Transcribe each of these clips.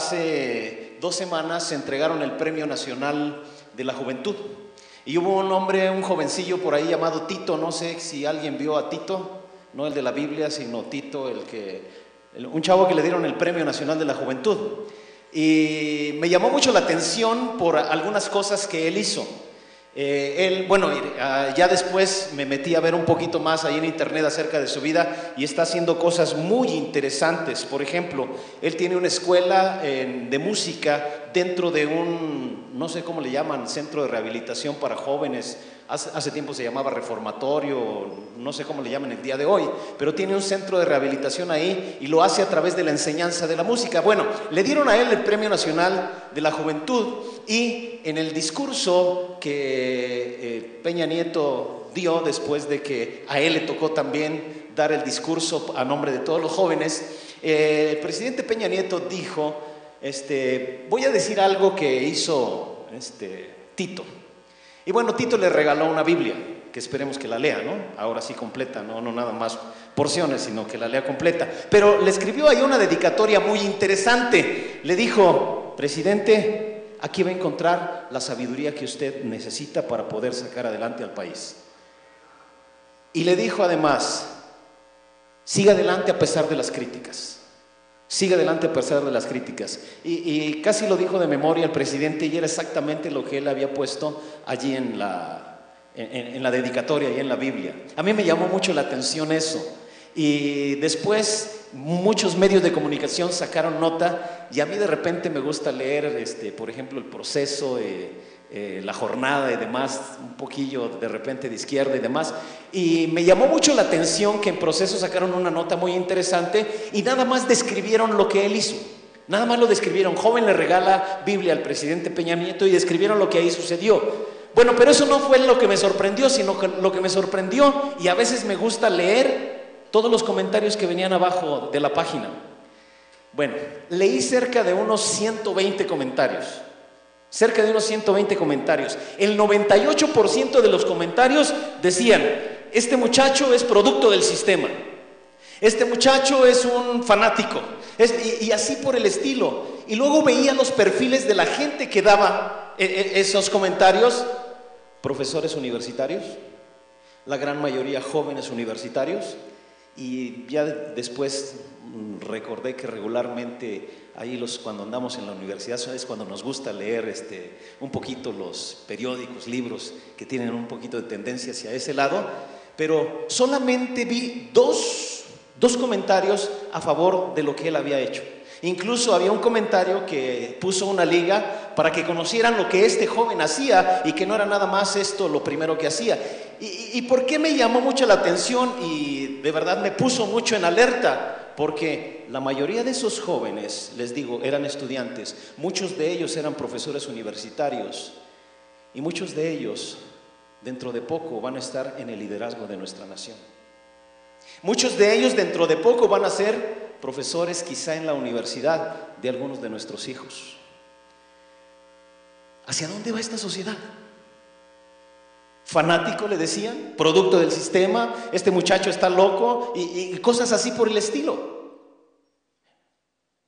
Hace 2 semanas se entregaron el Premio Nacional de la Juventud y hubo un hombre, un jovencillo por ahí llamado Tito. No sé si alguien vio a Tito, no el de la Biblia, sino Tito, un chavo que le dieron el Premio Nacional de la Juventud. Y me llamó mucho la atención por algunas cosas que él hizo. Ya después me metí a ver un poquito más ahí en internet acerca de su vida y está haciendo cosas muy interesantes. Por ejemplo, él tiene una escuela de música dentro de no sé cómo le llaman, centro de rehabilitación para jóvenes. Hace tiempo se llamaba reformatorio, no sé cómo le llaman el día de hoy, pero tiene un centro de rehabilitación ahí y lo hace a través de la enseñanza de la música. Bueno, le dieron a él el Premio Nacional de la Juventud y en el discurso que Peña Nieto dio después de que a él le tocó también dar el discurso a nombre de todos los jóvenes, el presidente Peña Nieto dijo, voy a decir algo que hizo Tito. Y bueno, Tito le regaló una Biblia, que esperemos que la lea, ¿no? Ahora sí completa, no nada más porciones, sino que la lea completa. Pero le escribió ahí una dedicatoria muy interesante. Le dijo, presidente, aquí va a encontrar la sabiduría que usted necesita para poder sacar adelante al país. Y le dijo además, siga adelante a pesar de las críticas. Sigue adelante a pesar de las críticas. Y casi lo dijo de memoria el presidente y era exactamente lo que él había puesto allí en la dedicatoria y en la Biblia. A mí me llamó mucho la atención eso. Y después muchos medios de comunicación sacaron nota y a mí de repente me gusta leer, por ejemplo, El Proceso, La Jornada y demás, un poquillo de repente de izquierda y demás, y me llamó mucho la atención que en Proceso sacaron una nota muy interesante y nada más describieron lo que él hizo, nada más lo describieron. Joven le regala Biblia al presidente Peña Nieto y describieron lo que ahí sucedió. Bueno, pero eso no fue lo que me sorprendió, sino que lo que me sorprendió, y a veces me gusta leer todos los comentarios que venían abajo de la página. Bueno, leí cerca de unos 120 comentarios. Cerca de unos 120 comentarios. El 98% de los comentarios decían, este muchacho es producto del sistema, este muchacho es un fanático, y así por el estilo. Y luego veía los perfiles de la gente que daba esos comentarios. Profesores universitarios, la gran mayoría jóvenes universitarios. Y ya después recordé que regularmente ahí cuando andamos en la universidad es cuando nos gusta leer un poquito los periódicos, libros que tienen un poquito de tendencia hacia ese lado, pero solamente vi dos comentarios a favor de lo que él había hecho. Incluso había un comentario que puso una liga para que conocieran lo que este joven hacía y que no era nada más esto lo primero que hacía. ¿Y por qué me llamó mucho la atención y de verdad me puso mucho en alerta? Porque la mayoría de esos jóvenes, les digo, eran estudiantes, muchos de ellos eran profesores universitarios y muchos de ellos dentro de poco van a estar en el liderazgo de nuestra nación. Muchos de ellos dentro de poco van a ser profesores quizá en la universidad de algunos de nuestros hijos. ¿Hacia dónde va esta sociedad? Fanático, le decían, producto del sistema, este muchacho está loco y cosas así por el estilo.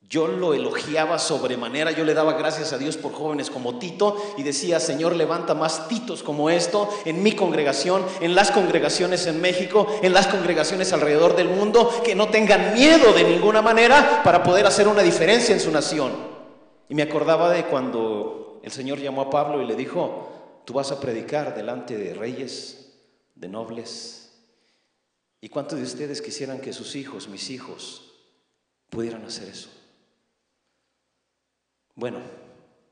Yo lo elogiaba sobremanera, yo le daba gracias a Dios por jóvenes como Tito y decía, Señor, levanta más Titos como esto en mi congregación, en las congregaciones en México, en las congregaciones alrededor del mundo, que no tengan miedo de ninguna manera para poder hacer una diferencia en su nación. Y me acordaba de cuando el Señor llamó a Pablo y le dijo, tú vas a predicar delante de reyes, de nobles. ¿Y cuántos de ustedes quisieran que sus hijos, mis hijos, pudieran hacer eso? Bueno,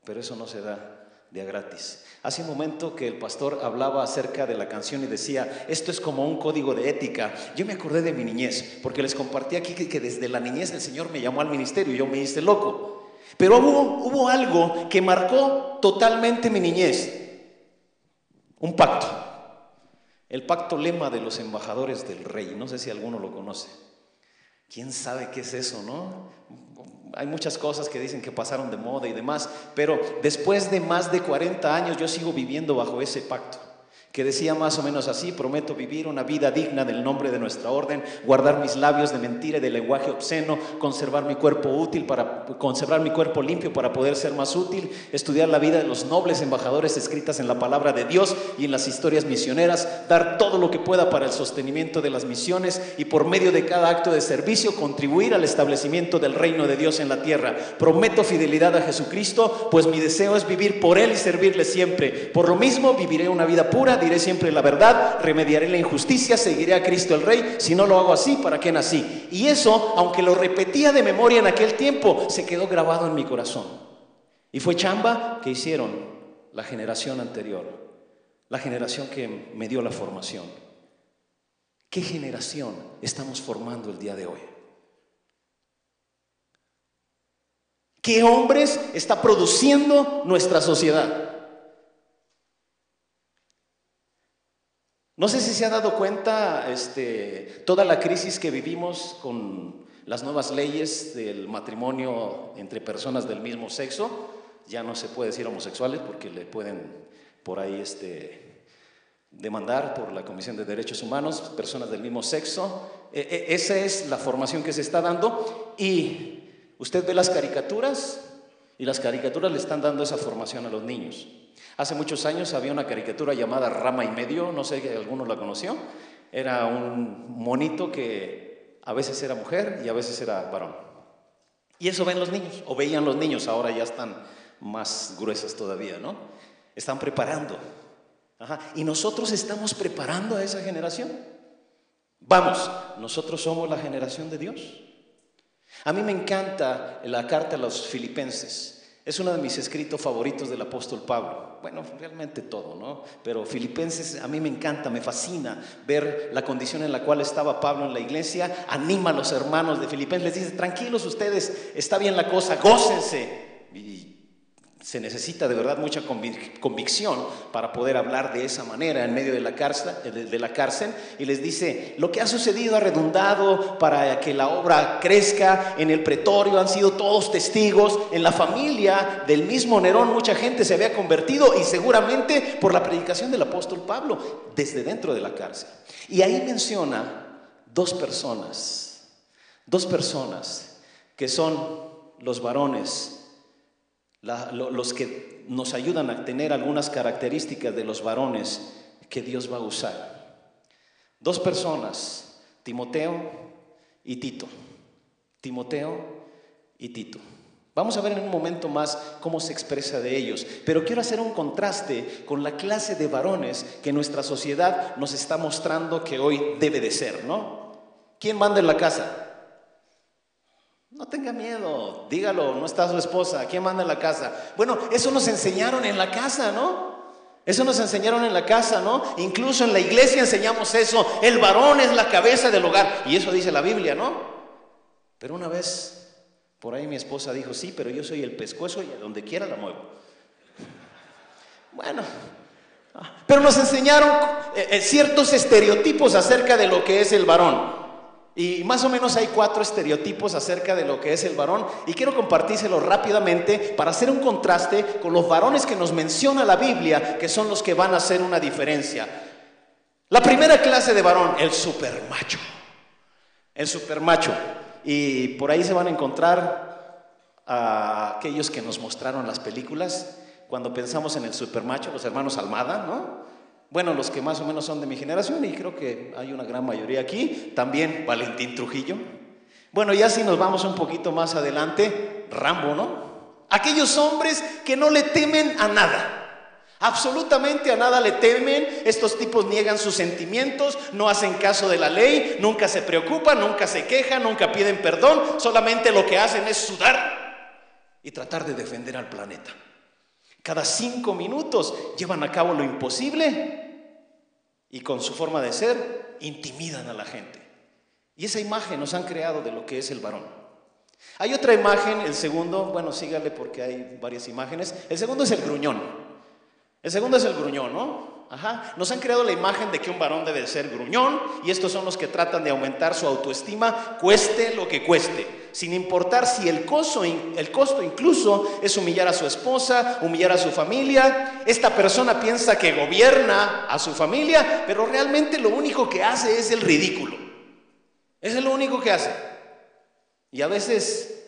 pero eso no se da de a gratis. Hace un momento que el pastor hablaba acerca de la canción y decía, esto es como un código de ética. Yo me acordé de mi niñez, porque les compartí aquí que desde la niñez el Señor me llamó al ministerio y yo me hice loco. Pero hubo algo que marcó totalmente mi niñez. Un pacto, el pacto lema de los embajadores del rey. No sé si alguno lo conoce. ¿Quién sabe qué es eso, no? Hay muchas cosas que dicen que pasaron de moda y demás, pero después de más de 40 años yo sigo viviendo bajo ese pacto, que decía más o menos así: prometo vivir una vida digna del nombre de nuestra orden, guardar mis labios de mentira y de lenguaje obsceno, conservar mi cuerpo limpio para poder ser más útil, estudiar la vida de los nobles embajadores escritas en la palabra de Dios y en las historias misioneras, dar todo lo que pueda para el sostenimiento de las misiones y por medio de cada acto de servicio contribuir al establecimiento del reino de Dios en la tierra. Prometo fidelidad a Jesucristo, pues mi deseo es vivir por Él y servirle siempre. Por lo mismo viviré una vida pura, diré siempre la verdad, remediaré la injusticia, seguiré a Cristo el Rey. Si no lo hago así, ¿para qué nací? Y eso, aunque lo repetía de memoria en aquel tiempo, se quedó grabado en mi corazón. Y fue chamba que hicieron la generación anterior, la generación que me dio la formación. ¿Qué generación estamos formando el día de hoy? ¿Qué hombres está produciendo nuestra sociedad? No sé si se ha dado cuenta toda la crisis que vivimos con las nuevas leyes del matrimonio entre personas del mismo sexo. Ya no se puede decir homosexuales porque le pueden por ahí demandar por la Comisión de Derechos Humanos, personas del mismo sexo. Esa es la formación que se está dando, y usted ve las caricaturas y las caricaturas le están dando esa formación a los niños. Hace muchos años había una caricatura llamada Rama y Medio, no sé si alguno la conoció. Era un monito que a veces era mujer y a veces era varón. Y eso ven los niños, o veían los niños, ahora ya están más gruesas todavía, ¿no? Están preparando. Y nosotros estamos preparando a esa generación. Vamos, nosotros somos la generación de Dios. A mí me encanta la carta a los Filipenses. Es uno de mis escritos favoritos del apóstol Pablo. Bueno, realmente todo, ¿no? Pero Filipenses a mí me encanta, me fascina ver la condición en la cual estaba Pablo en la iglesia. Anima a los hermanos de Filipenses, les dice: tranquilos ustedes, está bien la cosa, gócense. Y se necesita de verdad mucha convicción para poder hablar de esa manera en medio de la cárcel, y les dice: lo que ha sucedido ha redundado para que la obra crezca. En el pretorio han sido todos testigos, en la familia del mismo Nerón mucha gente se había convertido, y seguramente por la predicación del apóstol Pablo desde dentro de la cárcel. Y ahí menciona dos personas que son los varones, los que nos ayudan a tener algunas características de los varones que Dios va a usar. Dos personas, Timoteo y Tito. Vamos a ver en un momento más cómo se expresa de ellos, pero quiero hacer un contraste con la clase de varones que nuestra sociedad nos está mostrando que hoy debe de ser, ¿no? ¿Quién manda en la casa? No tenga miedo, dígalo, no está su esposa. ¿Quién manda en la casa? Bueno, eso nos enseñaron en la casa, ¿no? Incluso en la iglesia enseñamos eso. El varón es la cabeza del hogar, y eso dice la Biblia, ¿no? Pero una vez, por ahí mi esposa dijo: sí, pero yo soy el pescuezo y a donde quiera la muevo. Bueno, pero nos enseñaron ciertos estereotipos acerca de lo que es el varón. Y más o menos hay 4 estereotipos acerca de lo que es el varón, y quiero compartírselos rápidamente para hacer un contraste con los varones que nos menciona la Biblia, que son los que van a hacer una diferencia. La primera clase de varón, el supermacho. Y por ahí se van a encontrar a aquellos que nos mostraron las películas. Cuando pensamos en el supermacho, los hermanos Almada, ¿no? Bueno, los que más o menos son de mi generación, y creo que hay una gran mayoría aquí, también Valentín Trujillo. Bueno, ya si nos vamos un poquito más adelante, Rambo, ¿no? Aquellos hombres que no le temen a nada, absolutamente a nada le temen. Estos tipos niegan sus sentimientos, no hacen caso de la ley, nunca se preocupan, nunca se quejan, nunca piden perdón. Solamente lo que hacen es sudar y tratar de defender al planeta. Cada 5 minutos llevan a cabo lo imposible, y con su forma de ser intimidan a la gente. Y esa imagen nos han creado de lo que es el varón. Hay otra imagen, el segundo, bueno, sígale porque hay varias imágenes. El segundo es el gruñón. El segundo es el gruñón, ¿no? Ajá. Nos han creado la imagen de que un varón debe ser gruñón, y estos son los que tratan de aumentar su autoestima, cueste lo que cueste, sin importar si el costo incluso es humillar a su esposa, humillar a su familia. Esta persona piensa que gobierna a su familia, pero realmente lo único que hace es el ridículo. Eso es lo único que hace. Y a veces,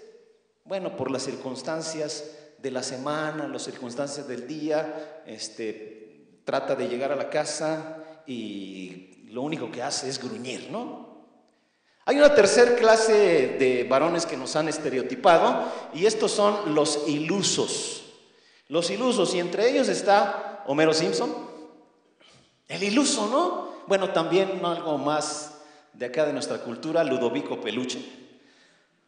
bueno, por las circunstancias de la semana, las circunstancias del día, trata de llegar a la casa y lo único que hace es gruñir, ¿no? Hay una tercera clase de varones que nos han estereotipado, y estos son los ilusos. Los ilusos, y entre ellos está Homero Simpson, el iluso, ¿no? Bueno, también algo más de acá de nuestra cultura, Ludovico Peluche.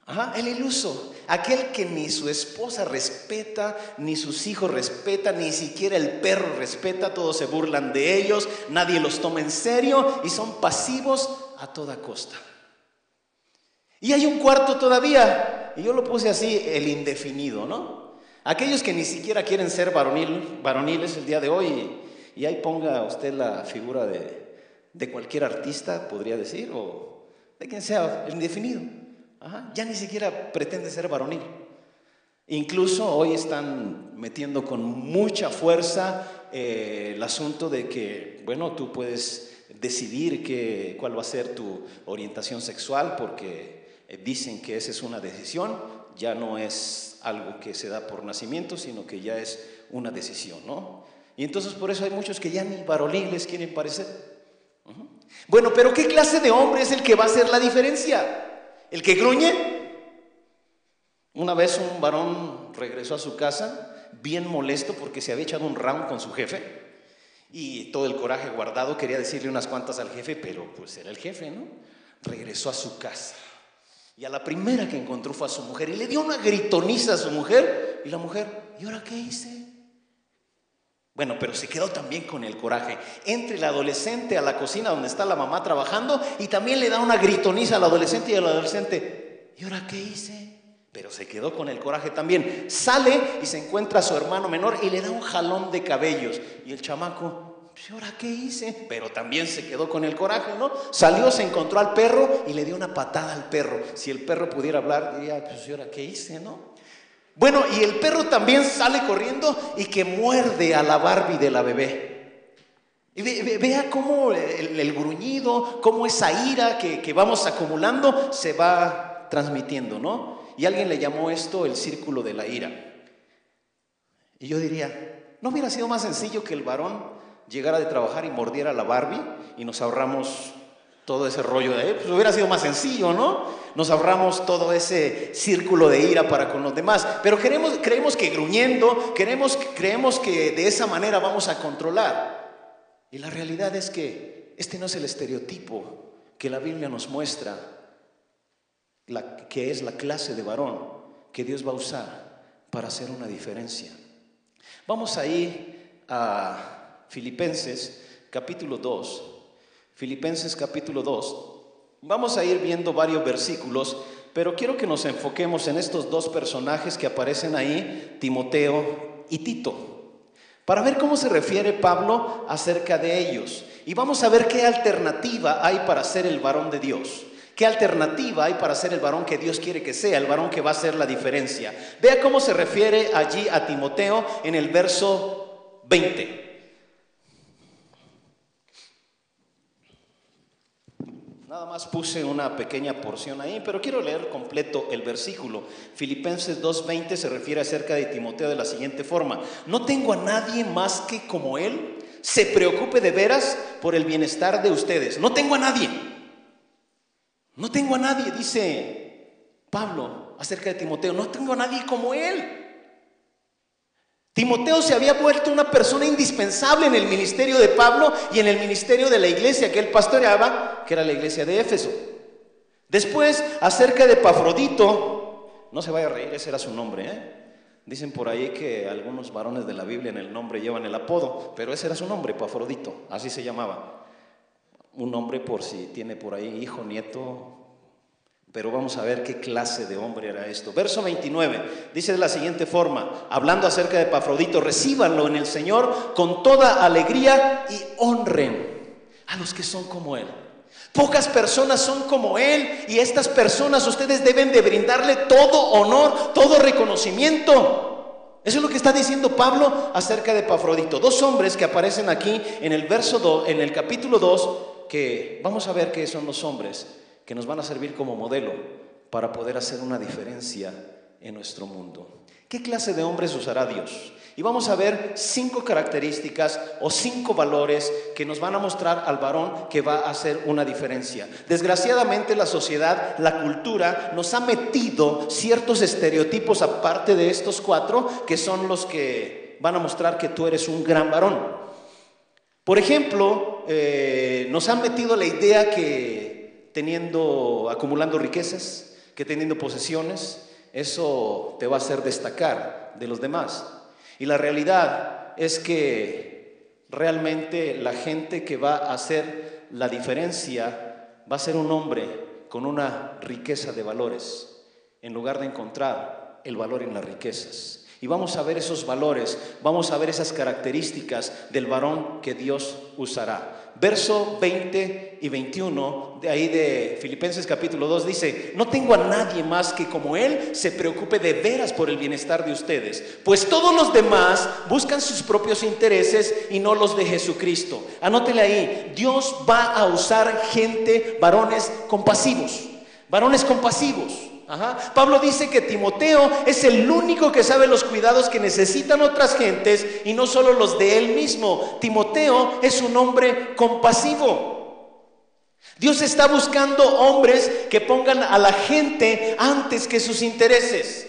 Ajá, el iluso, aquel que ni su esposa respeta, ni sus hijos respetan, ni siquiera el perro respeta, todos se burlan de ellos, nadie los toma en serio y son pasivos a toda costa. Y hay un cuarto todavía, y yo lo puse así, el indefinido, ¿no? Aquellos que ni siquiera quieren ser varoniles el día de hoy, y ahí ponga usted la figura de cualquier artista, podría decir, o de quien sea, el indefinido. Ajá, ya ni siquiera pretende ser varonil. Incluso hoy están metiendo con mucha fuerza el asunto de que, bueno, tú puedes decidir cuál va a ser tu orientación sexual, porque dicen que esa es una decisión, ya no es algo que se da por nacimiento, sino que ya es una decisión, ¿no? Y entonces por eso hay muchos que ya ni varoniles quieren parecer. Bueno, pero ¿qué clase de hombre es el que va a hacer la diferencia? ¿El que gruñe? Una vez un varón regresó a su casa bien molesto porque se había echado un round con su jefe y todo el coraje guardado, quería decirle unas cuantas al jefe, pero pues era el jefe, ¿no? Regresó a su casa y a la primera que encontró fue a su mujer y le dio una gritoniza a su mujer, y la mujer, ¿y ahora qué hice? Bueno, pero se quedó también con el coraje. Entra el adolescente a la cocina donde está la mamá trabajando y también le da una gritoniza al adolescente, y el adolescente, ¿y ahora qué hice? Pero se quedó con el coraje también. Sale y se encuentra a su hermano menor y le da un jalón de cabellos. Y el chamaco, ¿y ahora qué hice? Pero también se quedó con el coraje, ¿no? Salió, se encontró al perro y le dio una patada al perro. Si el perro pudiera hablar, diría, pues ¿y ahora qué hice, no? Bueno, y el perro también sale corriendo y que muerde a la Barbie de la bebé. Y vea cómo el gruñido, cómo esa ira que vamos acumulando se va transmitiendo, ¿no? Y alguien le llamó esto el círculo de la ira. Y yo diría, ¿no hubiera sido más sencillo que el varón llegara de trabajar y mordiera a la Barbie y nos ahorramos todo ese rollo de pues hubiera sido más sencillo, ¿no? Nos ahorramos todo ese círculo de ira para con los demás. Pero creemos que gruñendo, creemos que de esa manera vamos a controlar. Y la realidad es que este no es el estereotipo que la Biblia nos muestra, que es la clase de varón que Dios va a usar para hacer una diferencia. Vamos a ir a Filipenses capítulo 2. Filipenses capítulo 2. Vamos a ir viendo varios versículos, pero quiero que nos enfoquemos en estos dos personajes que aparecen ahí, Timoteo y Tito, para ver cómo se refiere Pablo acerca de ellos. Y vamos a ver qué alternativa hay para ser el varón de Dios. ¿Qué alternativa hay para ser el varón que Dios quiere que sea, el varón que va a hacer la diferencia? Vea cómo se refiere allí a Timoteo en el verso 20. Nada más puse una pequeña porción ahí, pero quiero leer completo el versículo. Filipenses 2:20 se refiere acerca de Timoteo de la siguiente forma: no tengo a nadie más que como él se preocupe de veras por el bienestar de ustedes. No tengo a nadie, dice Pablo acerca de Timoteo, no tengo a nadie como él. Timoteo se había vuelto una persona indispensable en el ministerio de Pablo y en el ministerio de la iglesia que él pastoreaba, que era la iglesia de Éfeso. Después, acerca de Epafrodito, no se vaya a reír, ese era su nombre, Dicen por ahí que algunos varones de la Biblia en el nombre llevan el apodo, pero ese era su nombre, Epafrodito, así se llamaba. Un nombre por si tiene por ahí hijo, nieto, Pero vamos a ver qué clase de hombre era esto. Verso 29 dice de la siguiente forma, hablando acerca de Epafrodito: recíbanlo en el Señor con toda alegría y honren a los que son como Él. Pocas personas son como Él, y estas personas ustedes deben de brindarle todo honor, todo reconocimiento. Eso es lo que está diciendo Pablo acerca de Epafrodito. Dos hombres que aparecen aquí en el verso 2, en el capítulo 2, que vamos a ver qué son los hombres que nos van a servir como modelo para poder hacer una diferencia en nuestro mundo. ¿Qué clase de hombres usará Dios? Y vamos a ver 5 características o 5 valores que nos van a mostrar al varón que va a hacer una diferencia. Desgraciadamente la sociedad, la cultura nos ha metido ciertos estereotipos aparte de estos 4, que son los que van a mostrar que tú eres un gran varón. Por ejemplo, nos han metido la idea que acumulando riquezas, que teniendo posesiones, eso te va a hacer destacar de los demás. Y la realidad es que realmente la gente que va a hacer la diferencia va a ser un hombre con una riqueza de valores, en lugar de encontrar el valor en las riquezas. Y vamos a ver esos valores, vamos a ver esas características del varón que Dios usará. Verso 20 y 21 de ahí de Filipenses capítulo 2 dice: no tengo a nadie más que como Él se preocupe de veras por el bienestar de ustedes, pues todos los demás buscan sus propios intereses y no los de Jesucristo. Anótele ahí, Dios va a usar gente, varones compasivos, varones compasivos. Pablo dice que Timoteo es el único que sabe los cuidados que necesitan otras gentes y no solo los de él mismo. Timoteo es un hombre compasivo. Dios está buscando hombres que pongan a la gente antes que sus intereses,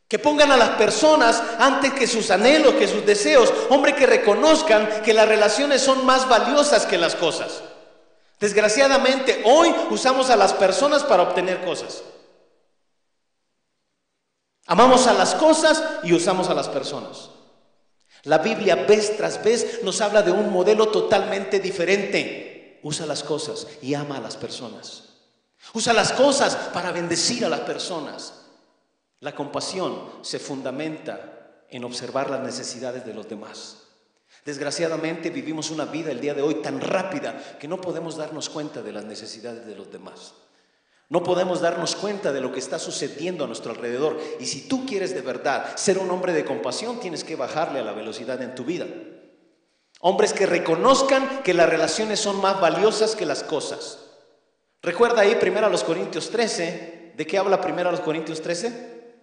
que pongan a las personas antes que sus anhelos, que sus deseos. Hombres que reconozcan que las relaciones son más valiosas que las cosas. Desgraciadamente hoy usamos a las personas para obtener cosas. Amamos a las cosas y usamos a las personas. La Biblia vez tras vez nos habla de un modelo totalmente diferente. Usa las cosas y ama a las personas. Usa las cosas para bendecir a las personas. La compasión se fundamenta en observar las necesidades de los demás. Desgraciadamente vivimos una vida el día de hoy tan rápida que no podemos darnos cuenta de las necesidades de los demás. No podemos darnos cuenta de lo que está sucediendo a nuestro alrededor. Y si tú quieres de verdad ser un hombre de compasión, tienes que bajarle a la velocidad en tu vida. Hombres que reconozcan que las relaciones son más valiosas que las cosas. Recuerda ahí 1 Corintios 13. ¿De qué habla 1 Corintios 13?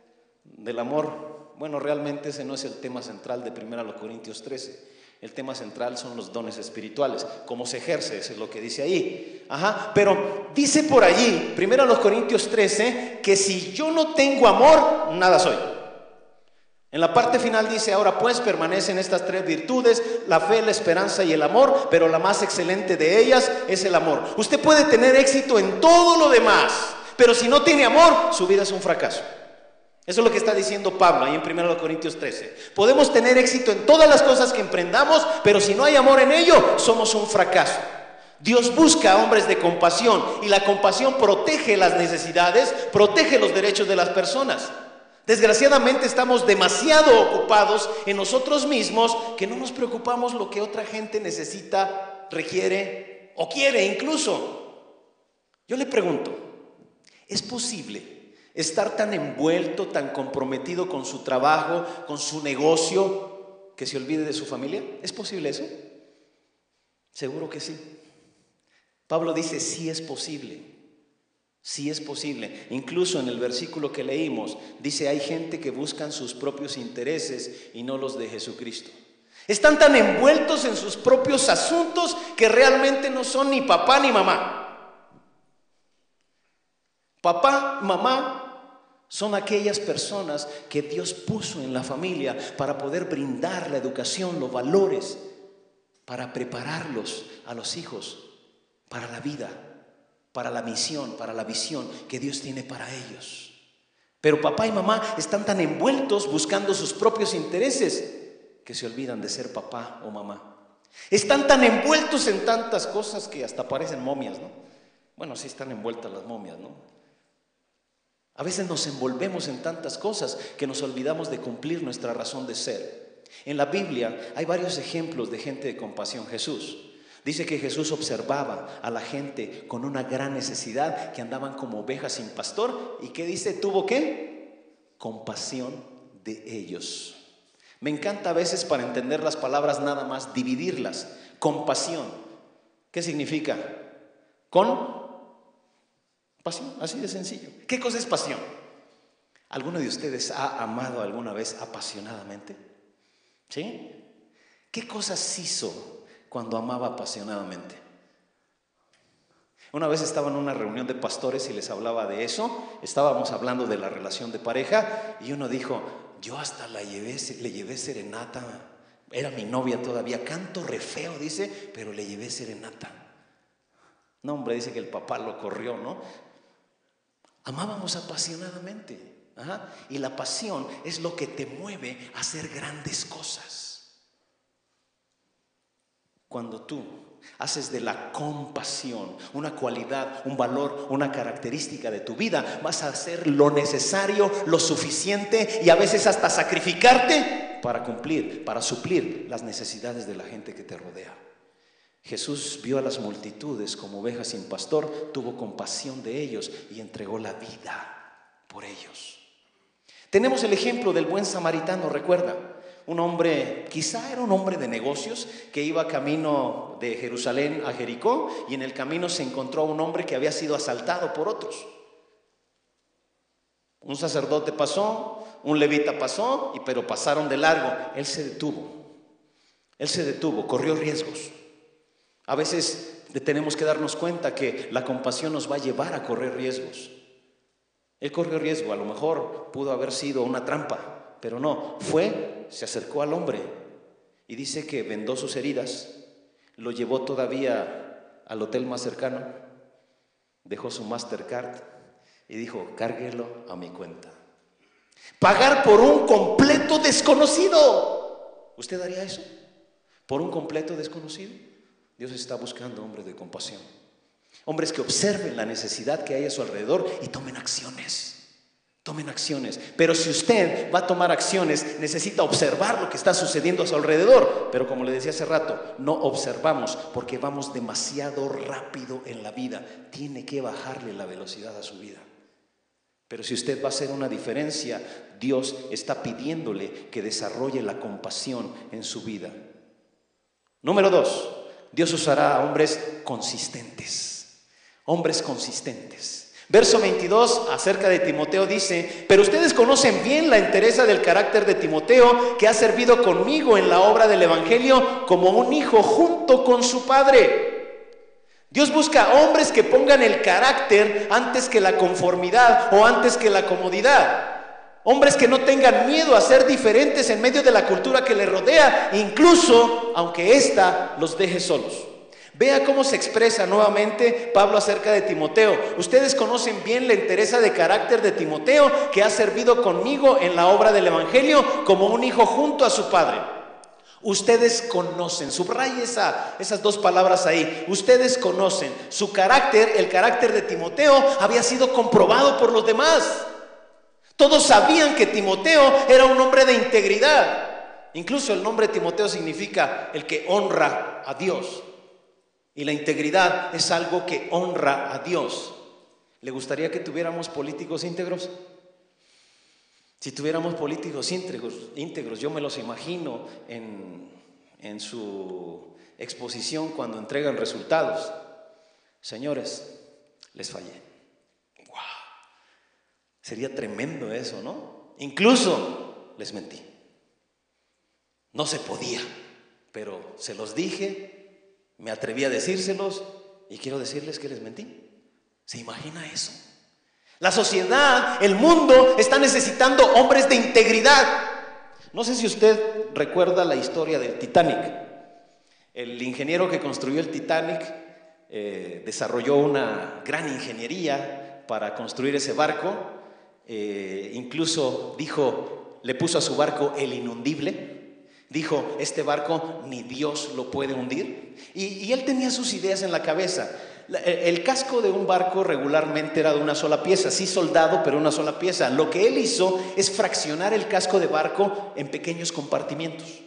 Del amor. Bueno, realmente ese no es el tema central de 1 Corintios 13. El tema central son los dones espirituales, cómo se ejerce, eso es lo que dice ahí. Pero dice por allí, 1 Corintios 13, que si yo no tengo amor, nada soy. En la parte final dice: ahora pues permanecen estas 3 virtudes, la fe, la esperanza y el amor, pero la más excelente de ellas es el amor. Usted puede tener éxito en todo lo demás, pero si no tiene amor, su vida es un fracaso. Eso es lo que está diciendo Pablo ahí en 1 Corintios 13. Podemos tener éxito en todas las cosas que emprendamos, pero si no hay amor en ello, somos un fracaso. Dios busca hombres de compasión, y la compasión protege las necesidades, protege los derechos de las personas. Desgraciadamente estamos demasiado ocupados en nosotros mismos que no nos preocupamos lo que otra gente necesita, requiere o quiere incluso. Yo le pregunto, ¿es posible estar tan envuelto, tan comprometido con su trabajo, con su negocio, que se olvide de su familia? ¿Es posible eso? Seguro que sí. Pablo dice: sí es posible. Sí es posible. Incluso en el versículo que leímos dice: hay gente que buscan sus propios intereses y no los de Jesucristo. Están tan envueltos en sus propios asuntos que realmente no son ni papá ni mamá. Papá, mamá son aquellas personas que Dios puso en la familia para poder brindar la educación, los valores, para prepararlos a los hijos para la vida, para la misión, para la visión que Dios tiene para ellos. Pero papá y mamá están tan envueltos buscando sus propios intereses que se olvidan de ser papá o mamá. Están tan envueltos en tantas cosas que hasta parecen momias, ¿no? Bueno, sí están envueltas las momias, ¿no? A veces nos envolvemos en tantas cosas que nos olvidamos de cumplir nuestra razón de ser. En la Biblia hay varios ejemplos de gente de compasión. Jesús dice que Jesús observaba a la gente con una gran necesidad, que andaban como ovejas sin pastor, y ¿qué dice? ¿Tuvo qué? Compasión de ellos. Me encanta a veces, para entender las palabras, nada más dividirlas. Compasión, ¿qué significa? Con pasión, así de sencillo. ¿Qué cosa es pasión? ¿Alguno de ustedes ha amado alguna vez apasionadamente? ¿Sí? ¿Qué cosas hizo cuando amaba apasionadamente? Una vez estaba en una reunión de pastores y les hablaba de eso. Estábamos hablando de la relación de pareja y uno dijo: yo hasta le llevé serenata. Era mi novia todavía, canto re feo, dice, pero le llevé serenata. No, hombre, dice que el papá lo corrió, ¿no? Amábamos apasionadamente. Ajá. Y la pasión es lo que te mueve a hacer grandes cosas. Cuando tú haces de la compasión una cualidad, un valor, una característica de tu vida, vas a hacer lo necesario, lo suficiente, y a veces hasta sacrificarte para cumplir, para suplir las necesidades de la gente que te rodea. Jesús vio a las multitudes como ovejas sin pastor, tuvo compasión de ellos y entregó la vida por ellos. Tenemos el ejemplo del buen samaritano, recuerda, un hombre, quizá era un hombre de negocios, que iba camino de Jerusalén a Jericó, y en el camino se encontró a un hombre que había sido asaltado por otros. Un sacerdote pasó, un levita pasó, pero pasaron de largo. Él se detuvo, corrió riesgos. A veces tenemos que darnos cuenta que la compasión nos va a llevar a correr riesgos. Él corrió riesgo, a lo mejor pudo haber sido una trampa, pero no, se acercó al hombre y dice que vendó sus heridas, lo llevó todavía al hotel más cercano, dejó su Mastercard y dijo: cárguelo a mi cuenta. Pagar por un completo desconocido. ¿Usted haría eso? ¿Por un completo desconocido? Dios está buscando hombres de compasión, hombres que observen la necesidad que hay a su alrededor y tomen acciones. Tomen acciones. Pero si usted va a tomar acciones, necesita observar lo que está sucediendo a su alrededor. Pero como le decía hace rato, no observamos porque vamos demasiado rápido en la vida. Tiene que bajarle la velocidad a su vida. Pero si usted va a hacer una diferencia, Dios está pidiéndole que desarrolle la compasión en su vida. Número 2, Dios usará a hombres consistentes. Hombres consistentes. Verso 22 acerca de Timoteo dice: pero ustedes conocen bien la entereza del carácter de Timoteo, que ha servido conmigo en la obra del evangelio como un hijo junto con su padre. Dios busca hombres que pongan el carácter antes que la conformidad o antes que la comodidad. Hombres que no tengan miedo a ser diferentes en medio de la cultura que les rodea, incluso aunque ésta los deje solos. Vea cómo se expresa nuevamente Pablo acerca de Timoteo. Ustedes conocen bien la entereza de carácter de Timoteo, que ha servido conmigo en la obra del evangelio como un hijo junto a su padre. Ustedes conocen, subraye esas dos palabras ahí. Ustedes conocen su carácter. El carácter de Timoteo había sido comprobado por los demás. Todos sabían que Timoteo era un hombre de integridad. Incluso el nombre Timoteo significa el que honra a Dios. Y la integridad es algo que honra a Dios. ¿Le gustaría que tuviéramos políticos íntegros? Si tuviéramos políticos íntegros, yo me los imagino en su exposición cuando entregan resultados. Señores, les fallé. ¡Wow! Sería tremendo eso, ¿no? Incluso les mentí. No se podía, pero se los dije. Me atreví a decírselos y quiero decirles que les mentí. ¿Se imagina eso? La sociedad, el mundo está necesitando hombres de integridad. No sé si usted recuerda la historia del Titanic. El ingeniero que construyó el Titanic desarrolló una gran ingeniería para construir ese barco. Incluso le puso a su barco el inundible. Dijo: este barco ni Dios lo puede hundir. Y él tenía sus ideas en la cabeza. El casco de un barco regularmente era de una sola pieza, sí soldado, pero una sola pieza. Lo que él hizo es fraccionar el casco de barco en pequeños compartimientos.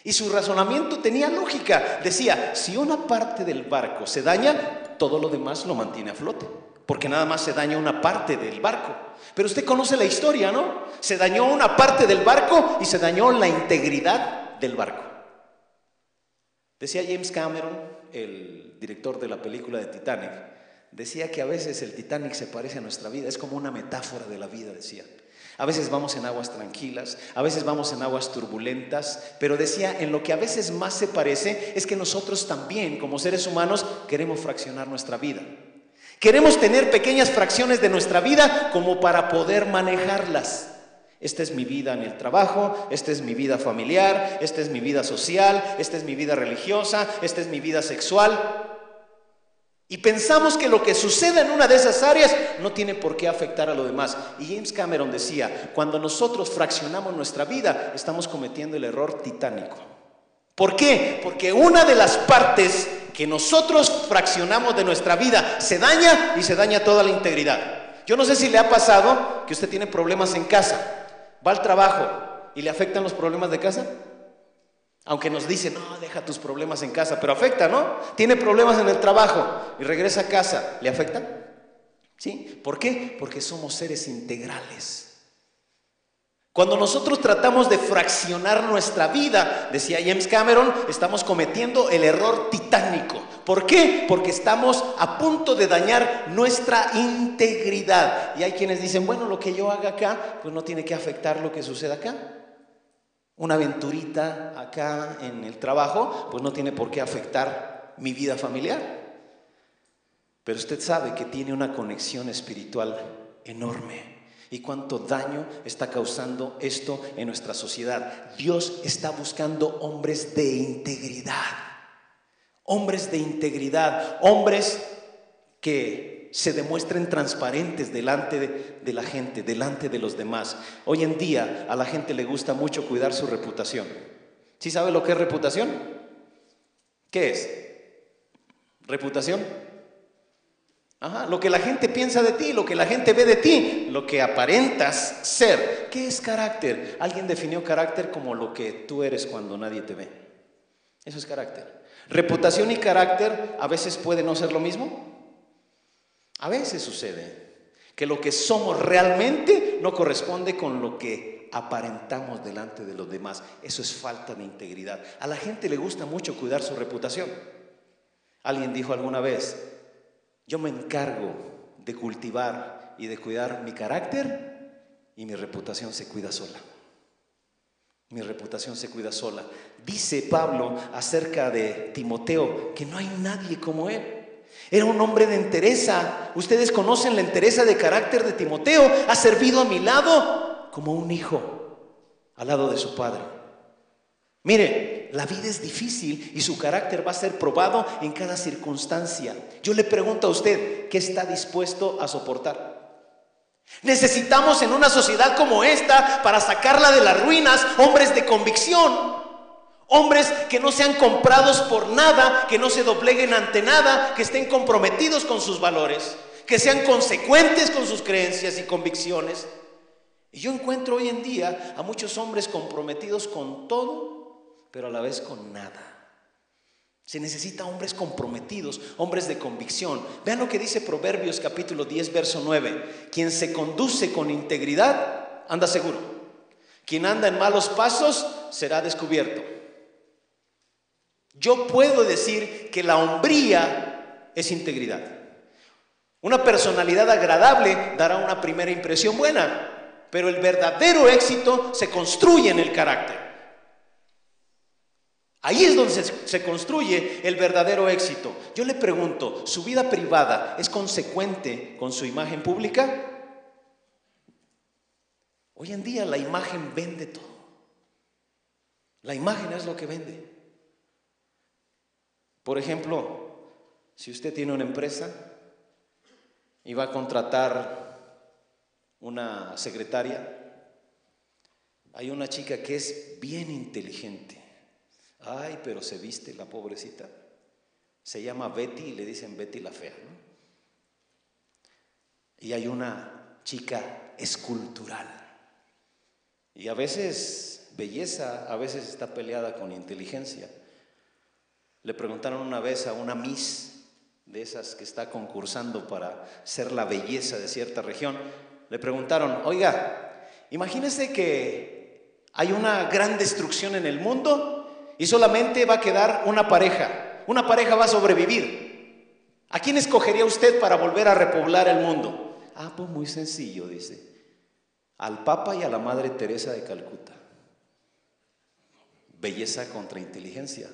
Y su razonamiento tenía lógica. Decía, si una parte del barco se daña, todo lo demás lo mantiene a flote, porque nada más se daña una parte del barco. Pero usted conoce la historia, ¿no? Se dañó una parte del barco y se dañó la integridad del barco. Decía James Cameron, el director de la película de Titanic, decía que a veces el Titanic se parece a nuestra vida, es como una metáfora de la vida, decía. A veces vamos en aguas tranquilas, a veces vamos en aguas turbulentas, pero decía, en lo que a veces más se parece es que nosotros también, como seres humanos, queremos fraccionar nuestra vida. Queremos tener pequeñas fracciones de nuestra vida como para poder manejarlas. Esta es mi vida en el trabajo, esta es mi vida familiar, esta es mi vida social, esta es mi vida religiosa, esta es mi vida sexual. Y pensamos que lo que suceda en una de esas áreas no tiene por qué afectar a lo demás. Y James Cameron decía, cuando nosotros fraccionamos nuestra vida, estamos cometiendo el error titánico. ¿Por qué? Porque una de las partes que nosotros fraccionamos de nuestra vida se daña y se daña toda la integridad. Yo no sé si le ha pasado que usted tiene problemas en casa, va al trabajo y le afectan los problemas de casa. Aunque nos dicen, no, deja tus problemas en casa, pero afecta, ¿no? Tiene problemas en el trabajo y regresa a casa, ¿le afecta? ¿Sí? ¿Por qué? Porque somos seres integrales. Cuando nosotros tratamos de fraccionar nuestra vida, decía James Cameron, estamos cometiendo el error titánico. ¿Por qué? Porque estamos a punto de dañar nuestra integridad. Y hay quienes dicen, bueno, lo que yo haga acá, pues no tiene que afectar lo que suceda acá. Una aventurita acá en el trabajo, pues no tiene por qué afectar mi vida familiar. Pero usted sabe que tiene una conexión espiritual enorme. ¿Y cuánto daño está causando esto en nuestra sociedad? Dios está buscando hombres de integridad. Hombres de integridad. Hombres que se demuestren transparentes delante de la gente, delante de los demás. Hoy en día a la gente le gusta mucho cuidar su reputación. ¿Sí sabe lo que es reputación? ¿Qué es? ¿Reputación? Ajá, lo que la gente piensa de ti, lo que la gente ve de ti, lo que aparentas ser. ¿Qué es carácter? Alguien definió carácter como lo que tú eres cuando nadie te ve. Eso es carácter. Reputación y carácter a veces puede no ser lo mismo. A veces sucede que lo que somos realmente no corresponde con lo que aparentamos delante de los demás. Eso es falta de integridad. A la gente le gusta mucho cuidar su reputación. Alguien dijo alguna vez, yo me encargo de cultivar y de cuidar mi carácter y mi reputación se cuida sola. Mi reputación se cuida sola. Dice Pablo acerca de Timoteo que no hay nadie como él. Era un hombre de entereza. Ustedes conocen la entereza de carácter de Timoteo. Ha servido a mi lado como un hijo al lado de su padre. Mire, la vida es difícil y su carácter va a ser probado en cada circunstancia. Yo le pregunto a usted, ¿qué está dispuesto a soportar? Necesitamos en una sociedad como esta, para sacarla de las ruinas, hombres de convicción. Hombres que no sean comprados por nada, que no se dobleguen ante nada, que estén comprometidos con sus valores, que sean consecuentes con sus creencias y convicciones. Y yo encuentro hoy en día a muchos hombres comprometidos con todo, pero a la vez con nada. Se necesita hombres comprometidos, hombres de convicción. Vean lo que dice Proverbios capítulo 10, verso 9. Quien se conduce con integridad, anda seguro. Quien anda en malos pasos, será descubierto. Yo puedo decir que la hombría es integridad. Una personalidad agradable dará una primera impresión buena, pero el verdadero éxito se construye en el carácter. Ahí es donde se construye el verdadero éxito. Yo le pregunto, ¿su vida privada es consecuente con su imagen pública? Hoy en día la imagen vende todo. La imagen es lo que vende. Por ejemplo, si usted tiene una empresa y va a contratar una secretaria, hay una chica que es bien inteligente. Ay, pero se viste la pobrecita. Se llama Betty y le dicen Betty la fea, ¿no? Y hay una chica escultural. Y a veces belleza, a veces está peleada con inteligencia. Le preguntaron una vez a una Miss de esas que está concursando para ser la belleza de cierta región. Le preguntaron: oiga, imagínese que hay una gran destrucción en el mundo y solamente va a quedar una pareja. Una pareja va a sobrevivir. ¿A quién escogería usted para volver a repoblar el mundo? Ah, pues muy sencillo, dice. Al Papa y a la Madre Teresa de Calcuta. Belleza contra inteligencia.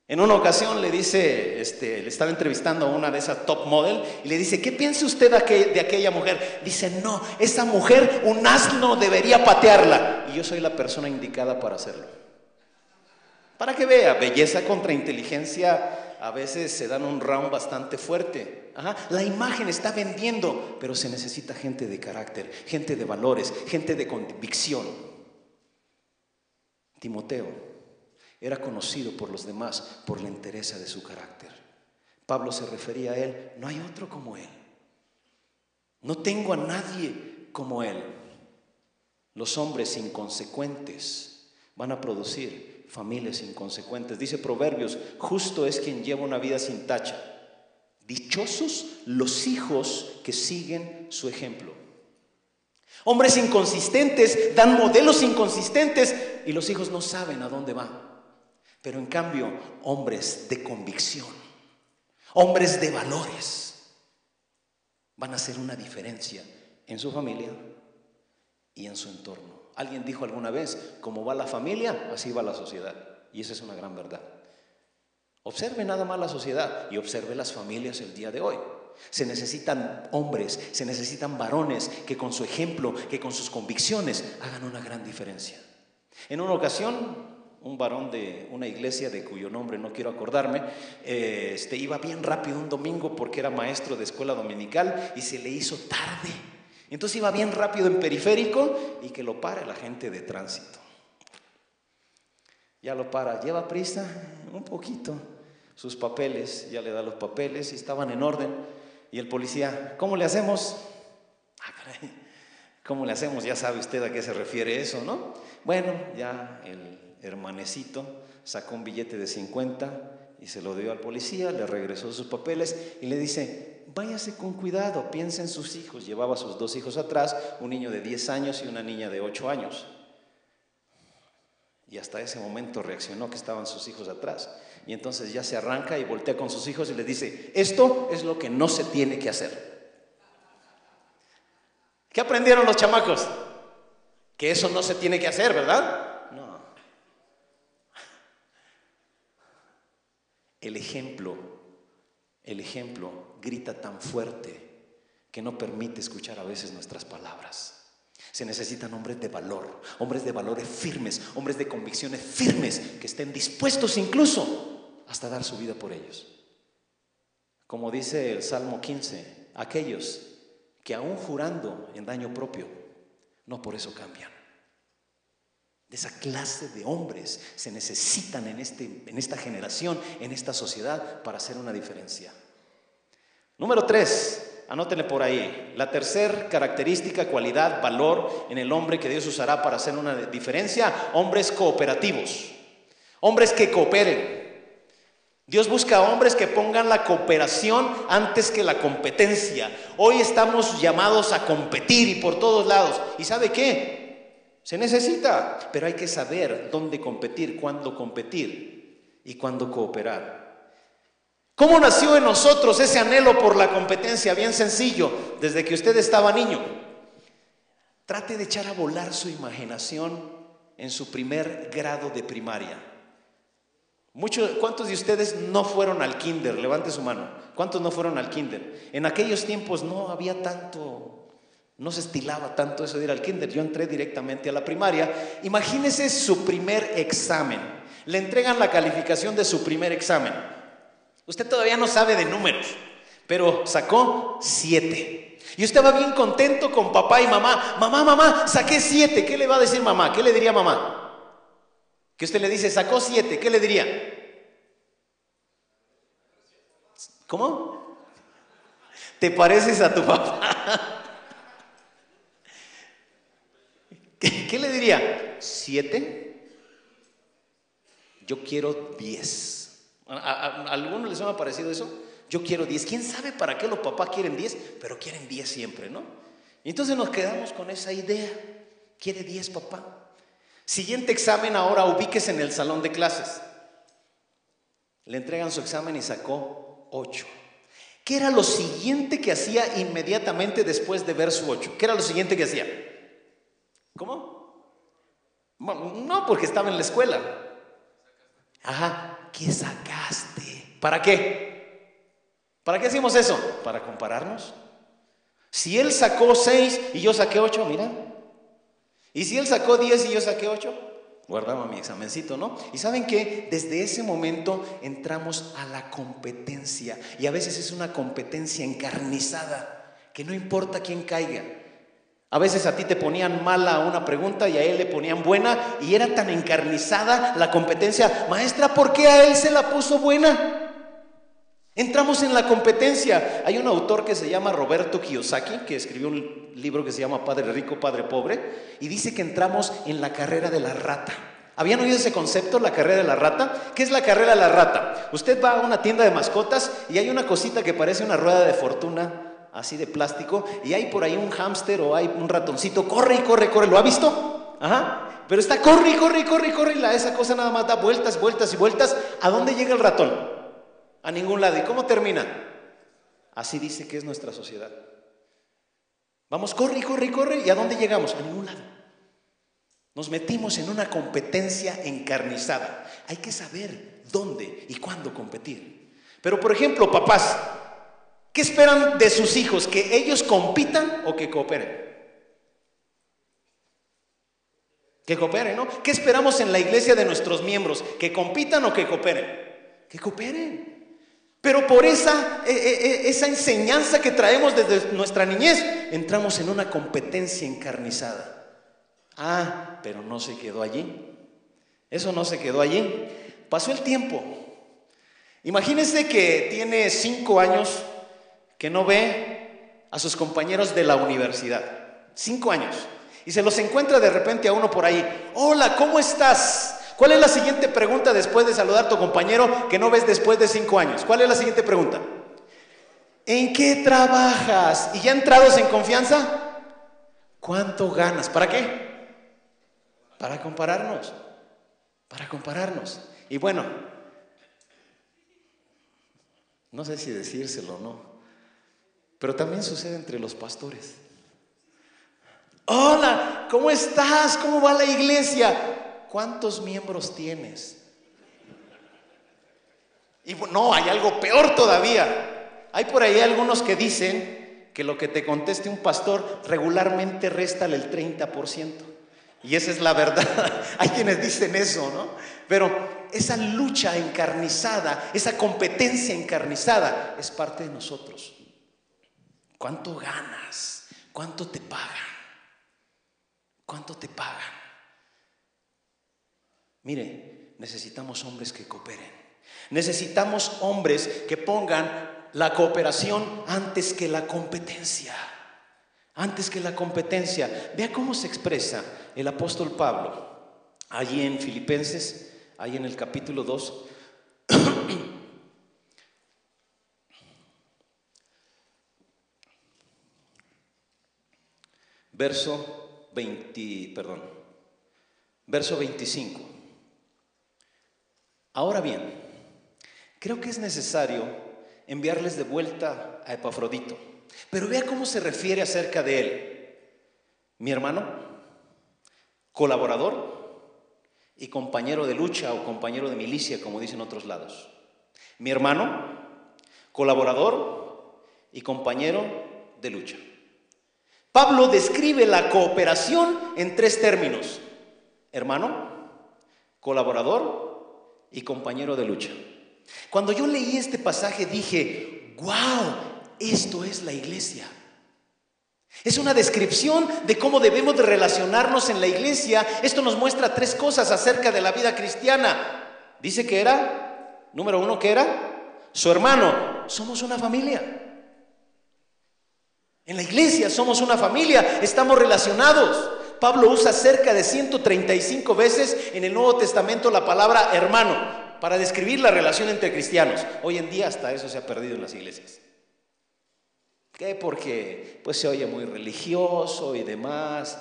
En una ocasión le dice, le estaba entrevistando a una de esas top model y le dice: ¿qué piensa usted de aquella mujer? Dice: no, esa mujer un asno debería patearla. Y yo soy la persona indicada para hacerlo. Para que vea, belleza contra inteligencia a veces se dan un round bastante fuerte. La imagen está vendiendo, pero se necesita gente de carácter, gente de valores, gente de convicción. Timoteo era conocido por los demás por la entereza de su carácter. Pablo se refería a él: no hay otro como él. No tengo a nadie como él. Los hombres inconsecuentes van a producir familias inconsecuentes. Dice Proverbios: justo es quien lleva una vida sin tacha. Dichosos los hijos que siguen su ejemplo. Hombres inconsistentes dan modelos inconsistentes y los hijos no saben a dónde van. Pero en cambio, hombres de convicción, hombres de valores, van a hacer una diferencia en su familia y en su entorno. Alguien dijo alguna vez: como va la familia, así va la sociedad. Y esa es una gran verdad. Observe nada más la sociedad y observe las familias el día de hoy. Se necesitan hombres, se necesitan varones que con su ejemplo, que con sus convicciones hagan una gran diferencia. En una ocasión, un varón de una iglesia de cuyo nombre no quiero acordarme, iba bien rápido un domingo porque era maestro de escuela dominical y se le hizo tarde. Entonces iba bien rápido en periférico y que lo para el agente de tránsito. Ya lo para, lleva prisa un poquito, sus papeles, ya le da los papeles y estaban en orden. Y el policía: ¿cómo le hacemos? Caray, ¿cómo le hacemos? Ya sabe usted a qué se refiere eso, ¿no? Bueno, ya el hermanecito sacó un billete de 50 y se lo dio al policía, le regresó sus papeles y le dice: váyase con cuidado, piensa en sus hijos. Llevaba a sus 2 hijos atrás, un niño de 10 años y una niña de 8 años. Y hasta ese momento reaccionó que estaban sus hijos atrás. Y entonces ya se arranca y voltea con sus hijos y les dice: esto es lo que no se tiene que hacer. ¿Qué aprendieron los chamacos? Que eso no se tiene que hacer, ¿verdad? No. El ejemplo grita tan fuerte que no permite escuchar a veces nuestras palabras. Se necesitan hombres de valor, hombres de valores firmes, hombres de convicciones firmes, que estén dispuestos incluso hasta dar su vida por ellos. Como dice el Salmo 15, aquellos que aún jurando en daño propio, no por eso cambian. De esa clase de hombres se necesitan en esta generación, en esta sociedad, para hacer una diferencia. Número 3. Anótenle por ahí. La tercera característica, cualidad, valor en el hombre que Dios usará para hacer una diferencia: hombres cooperativos, hombres que cooperen. Dios busca hombres que pongan la cooperación antes que la competencia. Hoy estamos llamados a competir y por todos lados. ¿Y sabe qué? Se necesita, pero hay que saber dónde competir, cuándo competir y cuándo cooperar. ¿Cómo nació en nosotros ese anhelo por la competencia? Bien sencillo, desde que usted estaba niño. Trate de echar a volar su imaginación en su primer grado de primaria. ¿Cuántos de ustedes no fueron al kinder? Levante su mano. ¿Cuántos no fueron al kinder? En aquellos tiempos no había tanto, no se estilaba tanto eso de ir al kinder. Yo entré directamente a la primaria. Imagínese su primer examen. Le entregan la calificación de su primer examen. Usted todavía no sabe de números, pero sacó 7. Y usted va bien contento con papá y mamá. Mamá, saqué 7. ¿Qué le va a decir mamá? ¿Qué le diría mamá? Que usted le dice: sacó 7. ¿Qué le diría? ¿Cómo? ¿Te pareces a tu papá? ¿Qué le diría? ¿7? Yo quiero 10. ¿A algunos les ha parecido eso? Yo quiero 10. ¿Quién sabe para qué los papás quieren 10? Pero quieren 10 siempre, ¿no? Y entonces nos quedamos con esa idea. Quiere 10 papá. Siguiente examen, ahora ubíquese en el salón de clases. Le entregan su examen y sacó 8. ¿Qué era lo siguiente que hacía inmediatamente después de ver su 8? ¿Qué era lo siguiente que hacía? ¿Cómo? No, porque estaba en la escuela. Ajá, ¿qué sacaste? ¿Para qué? ¿Para qué hacemos eso? Para compararnos. Si él sacó 6 y yo saqué 8, mira. Y si él sacó 10 y yo saqué 8, guardaba mi examencito, ¿no? Y ¿saben qué? Desde ese momento entramos a la competencia. Y a veces es una competencia encarnizada, que no importa quién caiga. A veces a ti te ponían mala una pregunta y a él le ponían buena, y era tan encarnizada la competencia. Maestra, ¿por qué a él se la puso buena? Entramos en la competencia. Hay un autor que se llama Roberto Kiyosaki, que escribió un libro que se llama Padre Rico, Padre Pobre, y dice que entramos en la carrera de la rata. ¿Habían oído ese concepto, la carrera de la rata? ¿Qué es la carrera de la rata? Usted va a una tienda de mascotas y hay una cosita que parece una rueda de fortuna, así de plástico, y hay por ahí un hámster o hay un ratoncito, corre y corre, corre. ¿Lo ha visto? Ajá. Pero está corre y corre y corre y corre, y esa cosa nada más da vueltas, vueltas y vueltas. ¿A dónde llega el ratón? A ningún lado. ¿Y cómo termina? Así dice que es nuestra sociedad. Vamos, corre y corre y corre. ¿Y a dónde llegamos? A ningún lado. Nos metimos en una competencia encarnizada. Hay que saber dónde y cuándo competir. Pero por ejemplo, papás, ¿qué esperan de sus hijos? ¿Que ellos compitan o que cooperen? Que cooperen, ¿no? ¿Qué esperamos en la iglesia de nuestros miembros? ¿Que compitan o que cooperen? Que cooperen. Pero por esa enseñanza que traemos desde nuestra niñez, entramos en una competencia encarnizada. Ah, pero no se quedó allí. Eso no se quedó allí. Pasó el tiempo. Imagínense que tiene 5 años que no ve a sus compañeros de la universidad. 5 años. Y se los encuentra de repente a uno por ahí. Hola, ¿cómo estás? ¿Cuál es la siguiente pregunta después de saludar a tu compañero que no ves después de 5 años? ¿Cuál es la siguiente pregunta? ¿En qué trabajas? ¿Y ya entrados en confianza? ¿Cuánto ganas? ¿Para qué? Para compararnos. Para compararnos. Y bueno, no sé si decírselo o no, pero también sucede entre los pastores. Hola, ¿cómo estás? ¿Cómo va la iglesia? ¿Cuántos miembros tienes? Y no, hay algo peor todavía. Hay por ahí algunos que dicen que lo que te conteste un pastor regularmente réstale el 30%. Y esa es la verdad. Hay quienes dicen eso, ¿no? Pero esa lucha encarnizada, esa competencia encarnizada es parte de nosotros. ¿Cuánto ganas? ¿Cuánto te pagan? ¿Cuánto te pagan? Mire, necesitamos hombres que cooperen. Necesitamos hombres que pongan la cooperación antes que la competencia. Antes que la competencia. Vea cómo se expresa el apóstol Pablo allí en Filipenses, ahí en el capítulo 2. Verso 25. Ahora bien, creo que es necesario enviarles de vuelta a Epafrodito. Pero vea cómo se refiere acerca de él. Mi hermano, colaborador y compañero de lucha o compañero de milicia, como dicen otros lados. Mi hermano, colaborador y compañero de lucha. Pablo describe la cooperación en 3 términos: hermano, colaborador y compañero de lucha. Cuando yo leí este pasaje dije, ¡wow! Esto es la iglesia. Es una descripción de cómo debemos de relacionarnos en la iglesia. Esto nos muestra 3 cosas acerca de la vida cristiana. Dice que era, número 1, ¿qué era? su hermano. Somos una familia. En la iglesia somos una familia, estamos relacionados. Pablo usa cerca de 135 veces en el Nuevo Testamento la palabra hermano para describir la relación entre cristianos. Hoy en día hasta eso se ha perdido en las iglesias. ¿Qué? Porque pues se oye muy religioso y demás.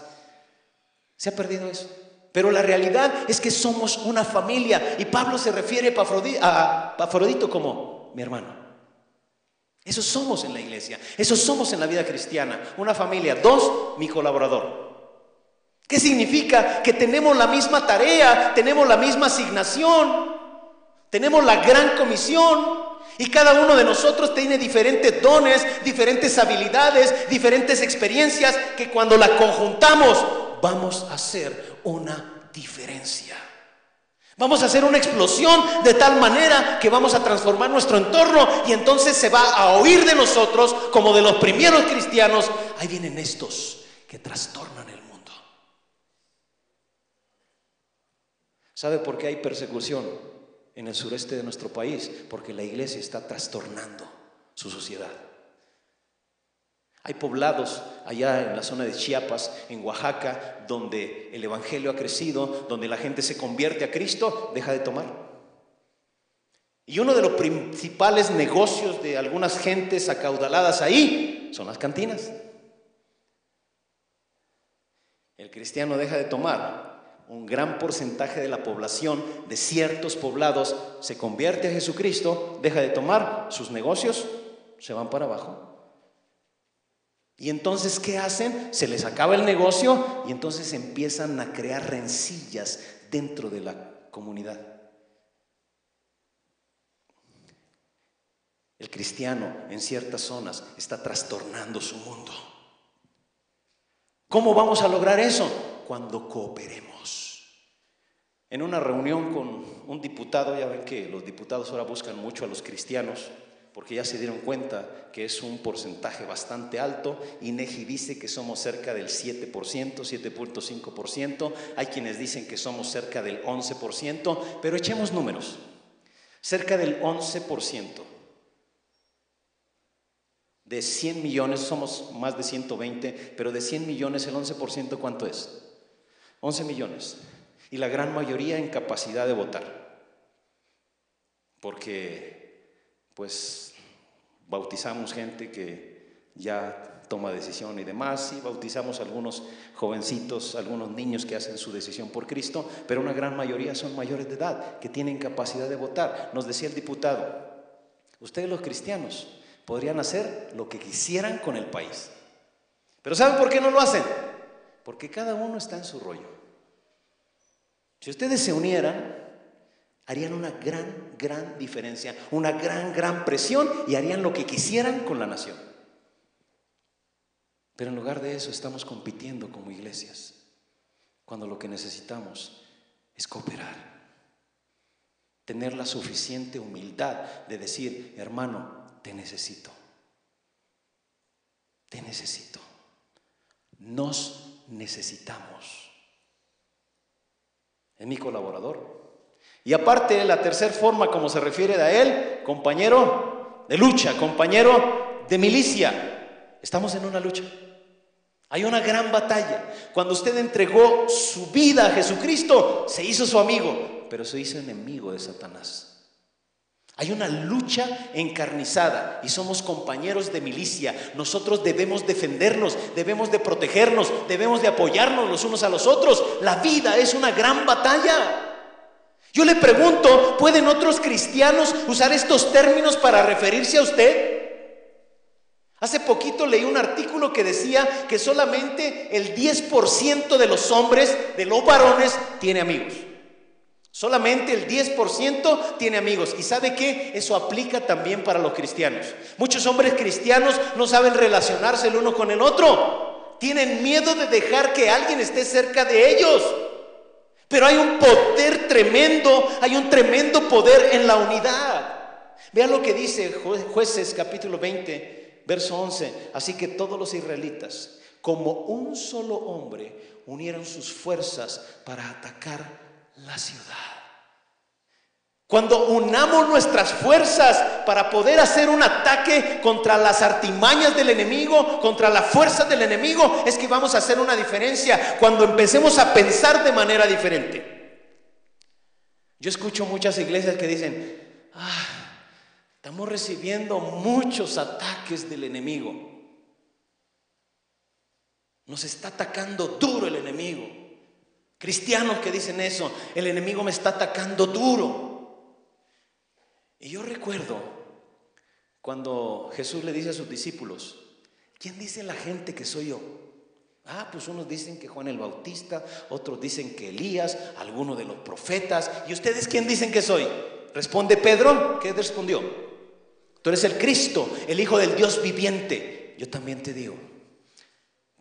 Se ha perdido eso. Pero la realidad es que somos una familia y Pablo se refiere a Epafrodito como mi hermano. Eso somos en la iglesia, eso somos en la vida cristiana, una familia. 2, mi colaborador. ¿Qué significa? Que tenemos la misma tarea, tenemos la misma asignación, tenemos la gran comisión y cada uno de nosotros tiene diferentes dones, diferentes habilidades, diferentes experiencias que cuando la conjuntamos vamos a hacer una diferencia. Vamos a hacer una explosión de tal manera que vamos a transformar nuestro entorno y entonces se va a oír de nosotros como de los primeros cristianos. Ahí vienen estos que trastornan el mundo. ¿Sabe por qué hay persecución en el sureste de nuestro país? Porque la iglesia está trastornando su sociedad. Hay poblados allá en la zona de Chiapas, en Oaxaca, donde el evangelio ha crecido, donde la gente se convierte a Cristo, deja de tomar. Y uno de los principales negocios de algunas gentes acaudaladas ahí son las cantinas. El cristiano deja de tomar, un gran porcentaje de la población de ciertos poblados se convierte a Jesucristo, deja de tomar, sus negocios se van para abajo. Y entonces, ¿qué hacen? Se les acaba el negocio y entonces empiezan a crear rencillas dentro de la comunidad. El cristiano en ciertas zonas está trastornando su mundo. ¿Cómo vamos a lograr eso? Cuando cooperemos. En una reunión con un diputado, ya ven que los diputados ahora buscan mucho a los cristianos, porque ya se dieron cuenta que es un porcentaje bastante alto. INEGI dice que somos cerca del 7%, 7.5%. Hay quienes dicen que somos cerca del 11%, pero echemos números. Cerca del 11%. De 100 millones, somos más de 120, pero de 100 millones el 11%, ¿cuánto es? 11 millones. Y la gran mayoría en capacidad de votar. Porque pues bautizamos gente que ya toma decisión y demás, y bautizamos algunos jovencitos, algunos niños que hacen su decisión por Cristo, pero una gran mayoría son mayores de edad, que tienen capacidad de votar. Nos decía el diputado, ustedes los cristianos podrían hacer lo que quisieran con el país, pero ¿saben por qué no lo hacen? Porque cada uno está en su rollo. Si ustedes se unieran, harían una gran diferencia, una gran presión y harían lo que quisieran con la nación. Pero en lugar de eso estamos compitiendo como iglesias, cuando lo que necesitamos es cooperar. Tener la suficiente humildad de decir, hermano, te necesito. Te necesito. Nos necesitamos. Es mi colaborador. Y aparte, la tercera forma como se refiere a él, compañero de lucha, compañero de milicia. Estamos en una lucha. Hay una gran batalla. Cuando usted entregó su vida a Jesucristo, se hizo su amigo, pero se hizo enemigo de Satanás. Hay una lucha encarnizada y somos compañeros de milicia. Nosotros debemos defendernos, debemos de protegernos, debemos de apoyarnos los unos a los otros. La vida es una gran batalla. Yo le pregunto, ¿pueden otros cristianos usar estos términos para referirse a usted? Hace poquito leí un artículo que decía que solamente el 10% de los hombres, de los varones, tiene amigos. Solamente el 10% tiene amigos. ¿Y sabe qué? Eso aplica también para los cristianos. Muchos hombres cristianos no saben relacionarse el uno con el otro. Tienen miedo de dejar que alguien esté cerca de ellos. Pero hay un poder tremendo, hay un tremendo poder en la unidad. Vean lo que dice Jueces capítulo 20, verso 11. Así que todos los israelitas, como un solo hombre, unieron sus fuerzas para atacar la ciudad. Cuando unamos nuestras fuerzas para poder hacer un ataque contra las artimañas del enemigo, contra las fuerzas del enemigo, es que vamos a hacer una diferencia. Cuando empecemos a pensar de manera diferente. Yo escucho muchas iglesias que dicen: estamos recibiendo muchos ataques del enemigo. Nos está atacando duro el enemigo. Cristianos que dicen eso: el enemigo me está atacando duro. Y yo recuerdo cuando Jesús le dice a sus discípulos: ¿quién dice la gente que soy yo? Pues unos dicen que Juan el Bautista, otros dicen que Elías, algunos de los profetas. ¿Y ustedes quién dicen que soy? Responde Pedro. ¿Qué respondió? Tú eres el Cristo, el Hijo del Dios viviente. Yo también te digo,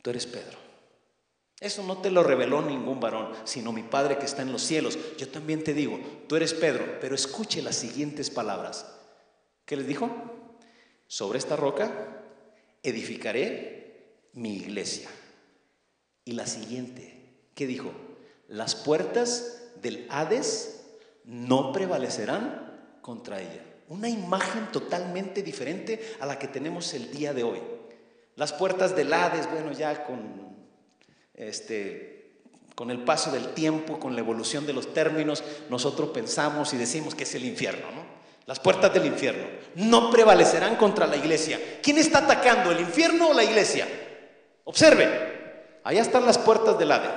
tú eres Pedro. Eso no te lo reveló ningún varón, sino mi Padre que está en los cielos. Yo también te digo, tú eres Pedro. Pero escuche las siguientes palabras. ¿Qué les dijo? Sobre esta roca edificaré mi iglesia. Y la siguiente, ¿qué dijo? Las puertas del Hades no prevalecerán contra ella. Una imagen totalmente diferente a la que tenemos el día de hoy. Las puertas del Hades, bueno, ya con el paso del tiempo, con la evolución de los términos, nosotros pensamos y decimos que es el infierno, ¿no? Las puertas del infierno no prevalecerán contra la iglesia. ¿Quién está atacando, el infierno o la iglesia? Observe, allá están las puertas del Hades.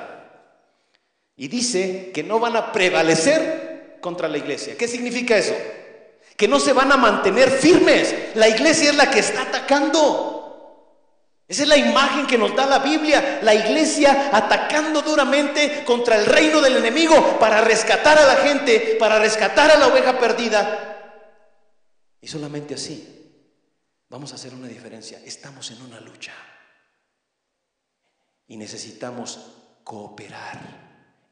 Y dice que no van a prevalecer contra la iglesia. ¿Qué significa eso? Que no se van a mantener firmes. La iglesia es la que está atacando. Esa es la imagen que nos da la Biblia. La iglesia atacando duramente contra el reino del enemigo para rescatar a la gente, para rescatar a la oveja perdida. Y solamente así vamos a hacer una diferencia. Estamos en una lucha y necesitamos cooperar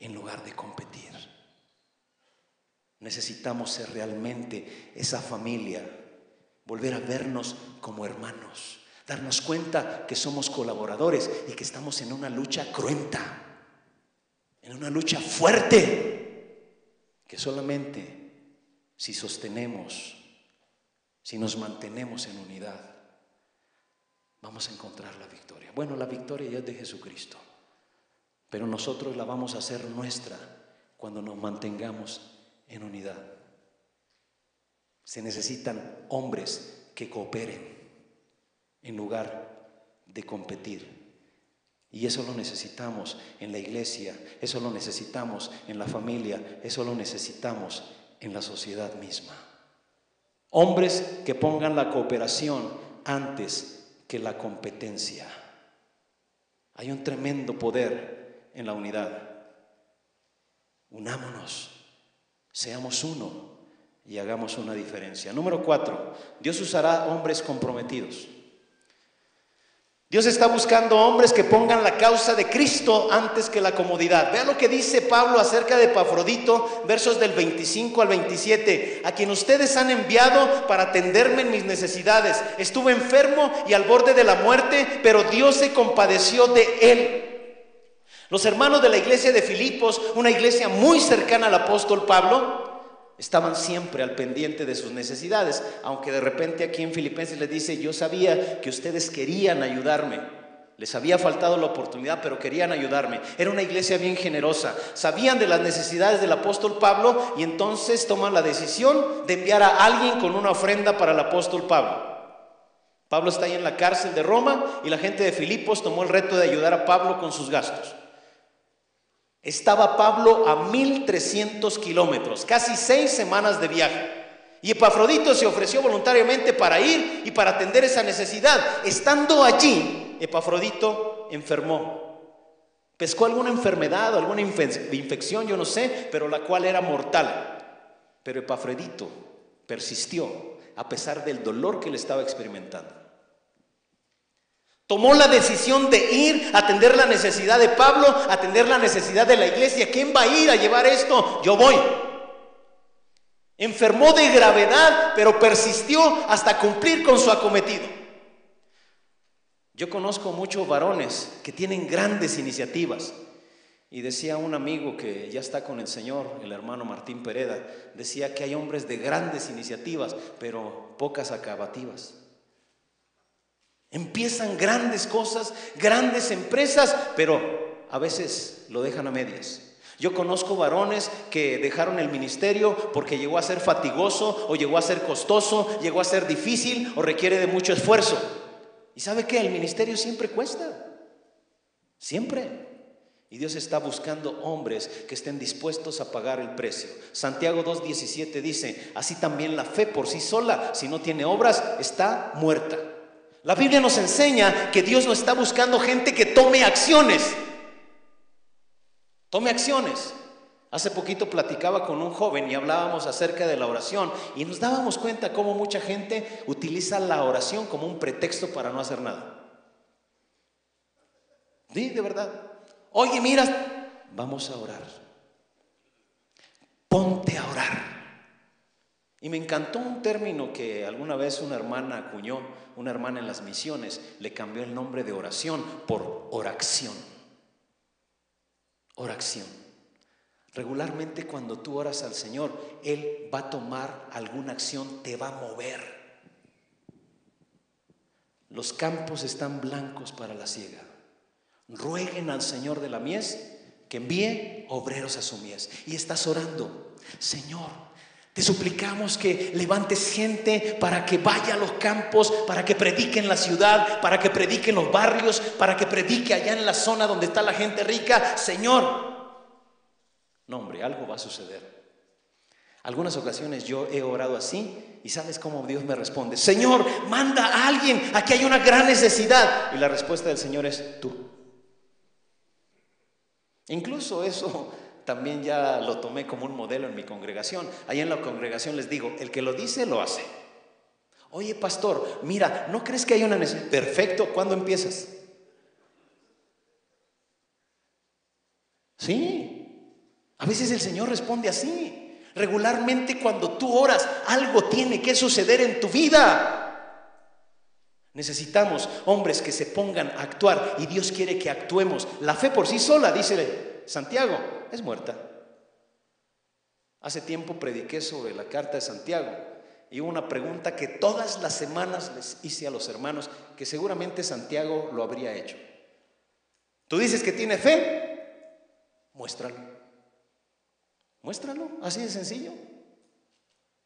en lugar de competir. Necesitamos ser realmente esa familia, volver a vernos como hermanos. Darnos cuenta que somos colaboradores y que estamos en una lucha cruenta, en una lucha fuerte, que solamente si sostenemos, si nos mantenemos en unidad, vamos a encontrar la victoria. Bueno, la victoria ya es de Jesucristo, pero nosotros la vamos a hacer nuestra cuando nos mantengamos en unidad. Se necesitan hombres que cooperen en lugar de competir. Y eso lo necesitamos en la iglesia, eso lo necesitamos en la familia, eso lo necesitamos en la sociedad misma. Hombres que pongan la cooperación antes que la competencia. Hay un tremendo poder en la unidad. Unámonos, seamos uno y hagamos una diferencia. Número 4, Dios usará hombres comprometidos. Dios está buscando hombres que pongan la causa de Cristo antes que la comodidad. Vea lo que dice Pablo acerca de Epafrodito, versos del 25 al 27. A quien ustedes han enviado para atenderme en mis necesidades. Estuve enfermo y al borde de la muerte, pero Dios se compadeció de él. Los hermanos de la iglesia de Filipos, una iglesia muy cercana al apóstol Pablo, estaban siempre al pendiente de sus necesidades, aunque de repente aquí en Filipenses les dice: yo sabía que ustedes querían ayudarme, les había faltado la oportunidad, pero querían ayudarme. Era una iglesia bien generosa, sabían de las necesidades del apóstol Pablo y entonces toman la decisión de enviar a alguien con una ofrenda para el apóstol Pablo. Pablo está ahí en la cárcel de Roma y la gente de Filipos tomó el reto de ayudar a Pablo con sus gastos. Estaba Pablo a 1,300 kilómetros, casi 6 semanas de viaje. Y Epafrodito se ofreció voluntariamente para ir y para atender esa necesidad. Estando allí, Epafrodito enfermó. Pescó alguna enfermedad, alguna infección, yo no sé, pero la cual era mortal. Pero Epafrodito persistió a pesar del dolor que le estaba experimentando. Tomó la decisión de ir a atender la necesidad de Pablo, a atender la necesidad de la iglesia. ¿Quién va a ir a llevar esto? Yo voy. Enfermó de gravedad, pero persistió hasta cumplir con su acometido. Yo conozco muchos varones que tienen grandes iniciativas Y decía un amigo que ya está con el Señor, el hermano Martín Pereda, decía que hay hombres de grandes iniciativas, pero pocas acabativas. Empiezan grandes cosas, grandes empresas, pero a veces lo dejan a medias. Yo conozco varones que dejaron el ministerio porque llegó a ser fatigoso, o llegó a ser costoso, llegó a ser difícil, o requiere de mucho esfuerzo. ¿Y sabe qué? El ministerio siempre cuesta, siempre. Y Dios está buscando hombres que estén dispuestos a pagar el precio. Santiago 2:17 dice: así también la fe por sí sola, si no tiene obras, está muerta. La Biblia nos enseña que Dios no está buscando gente que tome acciones. Tome acciones. Hace poquito platicaba con un joven y hablábamos acerca de la oración, y nos dábamos cuenta cómo mucha gente utiliza la oración como un pretexto para no hacer nada. Sí, de verdad. Oye, mira, vamos a orar. Ponte a orar. Y me encantó un término que alguna vez una hermana acuñó, una hermana en las misiones, le cambió el nombre de oración por oración. Oración. Regularmente cuando tú oras al Señor, Él va a tomar alguna acción, te va a mover. Los campos están blancos para la siega. Rueguen al Señor de la mies que envíe obreros a su mies. Y estás orando: Señor, te suplicamos que levantes gente para que vaya a los campos, para que predique en la ciudad, para que predique en los barrios, para que predique allá en la zona donde está la gente rica. Señor, no, hombre, algo va a suceder. Algunas ocasiones yo he orado así, y ¿sabes cómo Dios me responde? Señor, manda a alguien, aquí hay una gran necesidad. Y la respuesta del Señor es: tú. Incluso eso también ya lo tomé como un modelo en mi congregación. Ahí en la congregación les digo: el que lo dice, lo hace. Oye, pastor, mira, ¿no crees que hay una necesidad? Perfecto, ¿cuándo empiezas? Sí. A veces el Señor responde así. Regularmente cuando tú oras, algo tiene que suceder en tu vida. Necesitamos hombres que se pongan a actuar, y Dios quiere que actuemos. La fe por sí sola, dice Santiago, es muerta. Hace tiempo prediqué sobre la carta de Santiago, y hubo una pregunta que todas las semanas les hice a los hermanos, que seguramente Santiago lo habría hecho. ¿Tú dices que tiene fe? Muéstralo. Muéstralo, así de sencillo.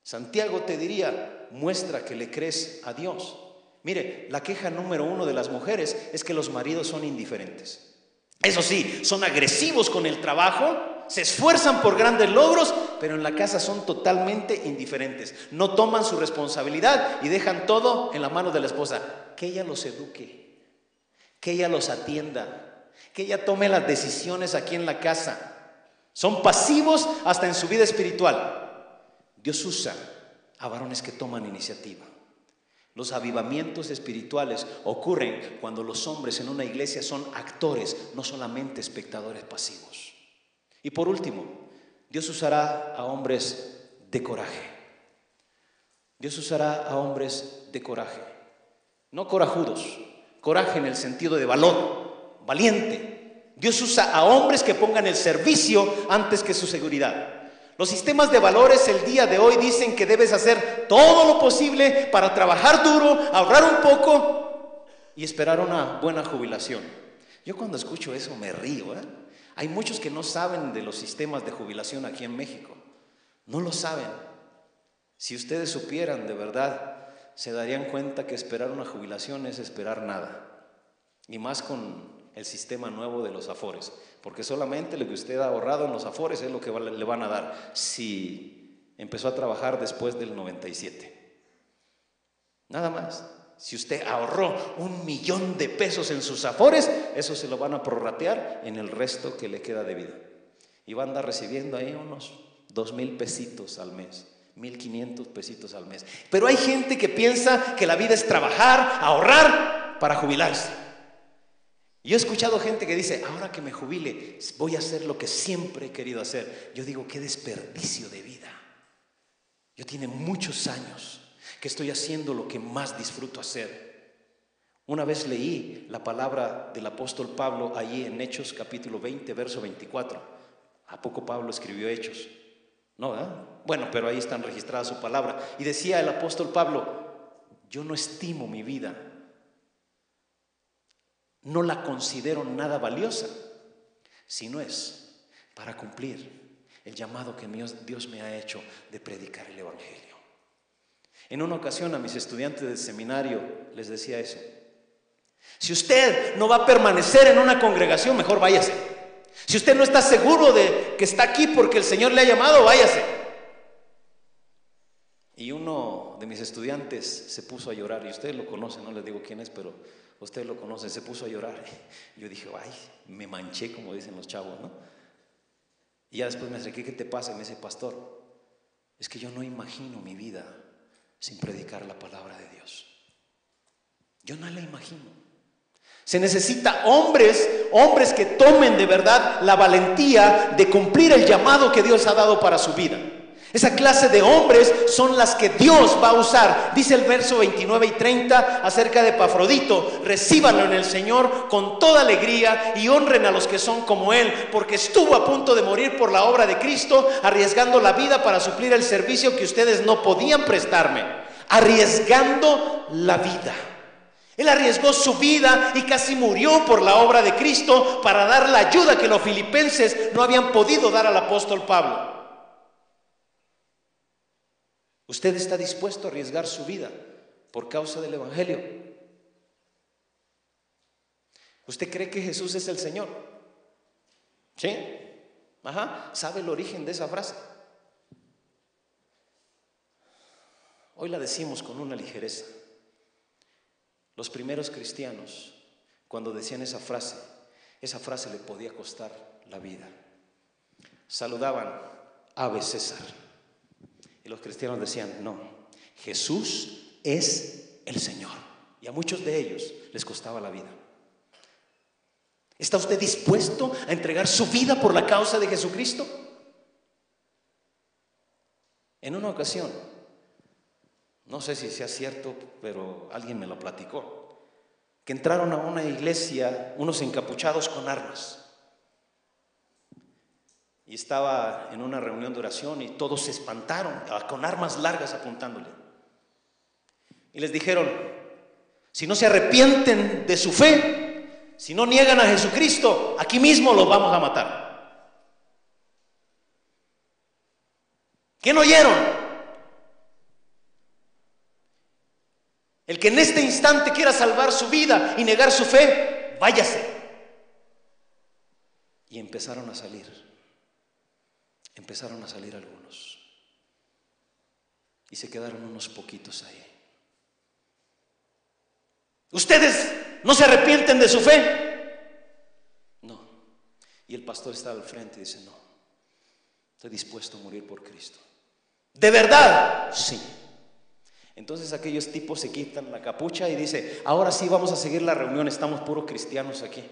Santiago te diría: muestra que le crees a Dios. Mire, la queja número 1 de las mujeres es que los maridos son indiferentes. Eso sí, son agresivos con el trabajo, se esfuerzan por grandes logros, pero en la casa son totalmente indiferentes. No toman su responsabilidad y dejan todo en la mano de la esposa. Que ella los eduque, que ella los atienda, que ella tome las decisiones aquí en la casa. Son pasivos hasta en su vida espiritual. Dios usa a varones que toman iniciativa. Los avivamientos espirituales ocurren cuando los hombres en una iglesia son actores, no solamente espectadores pasivos. Y por último, Dios usará a hombres de coraje. Dios usará a hombres de coraje. No corajudos, coraje en el sentido de valor, valiente. Dios usa a hombres que pongan el servicio antes que su seguridad. Los sistemas de valores el día de hoy dicen que debes hacer todo lo posible para trabajar duro, ahorrar un poco y esperar una buena jubilación. Yo cuando escucho eso me río, ¿eh? Hay muchos que no saben de los sistemas de jubilación aquí en México. No lo saben. Si ustedes supieran de verdad, se darían cuenta que esperar una jubilación es esperar nada. Y más con el sistema nuevo de los afores, porque solamente lo que usted ha ahorrado en los afores es lo que le van a dar si empezó a trabajar después del 97. Nada más. Si usted ahorró $1,000,000 en sus afores, eso se lo van a prorratear en el resto que le queda de vida, y va a andar recibiendo ahí unos 2,000 pesitos al mes, 1,500 pesitos al mes. Pero hay gente que piensa que la vida es trabajar, ahorrar para jubilarse. Yo he escuchado gente que dice: ahora que me jubile voy a hacer lo que siempre he querido hacer. Yo digo: qué desperdicio de vida. Yo tiene muchos años que estoy haciendo lo que más disfruto hacer. Una vez leí la palabra del apóstol Pablo allí en Hechos capítulo 20, verso 24. ¿A poco Pablo escribió Hechos? No, ¿verdad? Bueno, pero ahí está registrada su palabra. Y decía el apóstol Pablo: yo no estimo mi vida, no la considero nada valiosa, sino es para cumplir el llamado que Dios me ha hecho de predicar el evangelio. En una ocasión a mis estudiantes del seminario les decía eso: si usted no va a permanecer en una congregación, mejor váyase. Si usted no está seguro de que está aquí porque el Señor le ha llamado, váyase. Y uno de mis estudiantes se puso a llorar, y ustedes lo conocen, no les digo quién es, pero ustedes lo conocen. Se puso a llorar. Yo dije: ay, me manché, como dicen los chavos, ¿no? Y ya después me acerqué: ¿qué te pasa? Y me dice: pastor, es que yo no imagino mi vida sin predicar la palabra de Dios. Yo no la imagino. Se necesita hombres que tomen de verdad la valentía de cumplir el llamado que Dios ha dado para su vida. Esa clase de hombres son las que Dios va a usar. Dice el verso 29 y 30 acerca de Epafrodito: recíbanlo en el Señor con toda alegría y honren a los que son como él, porque estuvo a punto de morir por la obra de Cristo, arriesgando la vida para suplir el servicio que ustedes no podían prestarme. Arriesgando la vida. Él arriesgó su vida y casi murió por la obra de Cristo para dar la ayuda que los filipenses no habían podido dar al apóstol Pablo. ¿Usted está dispuesto a arriesgar su vida por causa del evangelio? ¿Usted cree que Jesús es el Señor? ¿Sí? Ajá. ¿Sabe el origen de esa frase? Hoy la decimos con una ligereza. Los primeros cristianos, cuando decían esa frase le podía costar la vida. Saludaban: Ave César. Y los cristianos decían: no, Jesús es el Señor. Y a muchos de ellos les costaba la vida. ¿Está usted dispuesto a entregar su vida por la causa de Jesucristo? En una ocasión, no sé si sea cierto, pero alguien me lo platicó, que entraron a una iglesia unos encapuchados con armas. Y estaba en una reunión de oración y todos se espantaron, con armas largas apuntándole. Y les dijeron: si no se arrepienten de su fe, si no niegan a Jesucristo, aquí mismo los vamos a matar. ¿Qué no oyeron? El que en este instante quiera salvar su vida y negar su fe, váyase. Y empezaron a salir algunos. Y se quedaron unos poquitos ahí. ¿Ustedes no se arrepienten de su fe? No. Y el pastor está al frente y dice: no, estoy dispuesto a morir por Cristo. ¿De verdad? Sí. Entonces aquellos tipos se quitan la capucha y dice: ahora sí vamos a seguir la reunión, estamos puros cristianos aquí.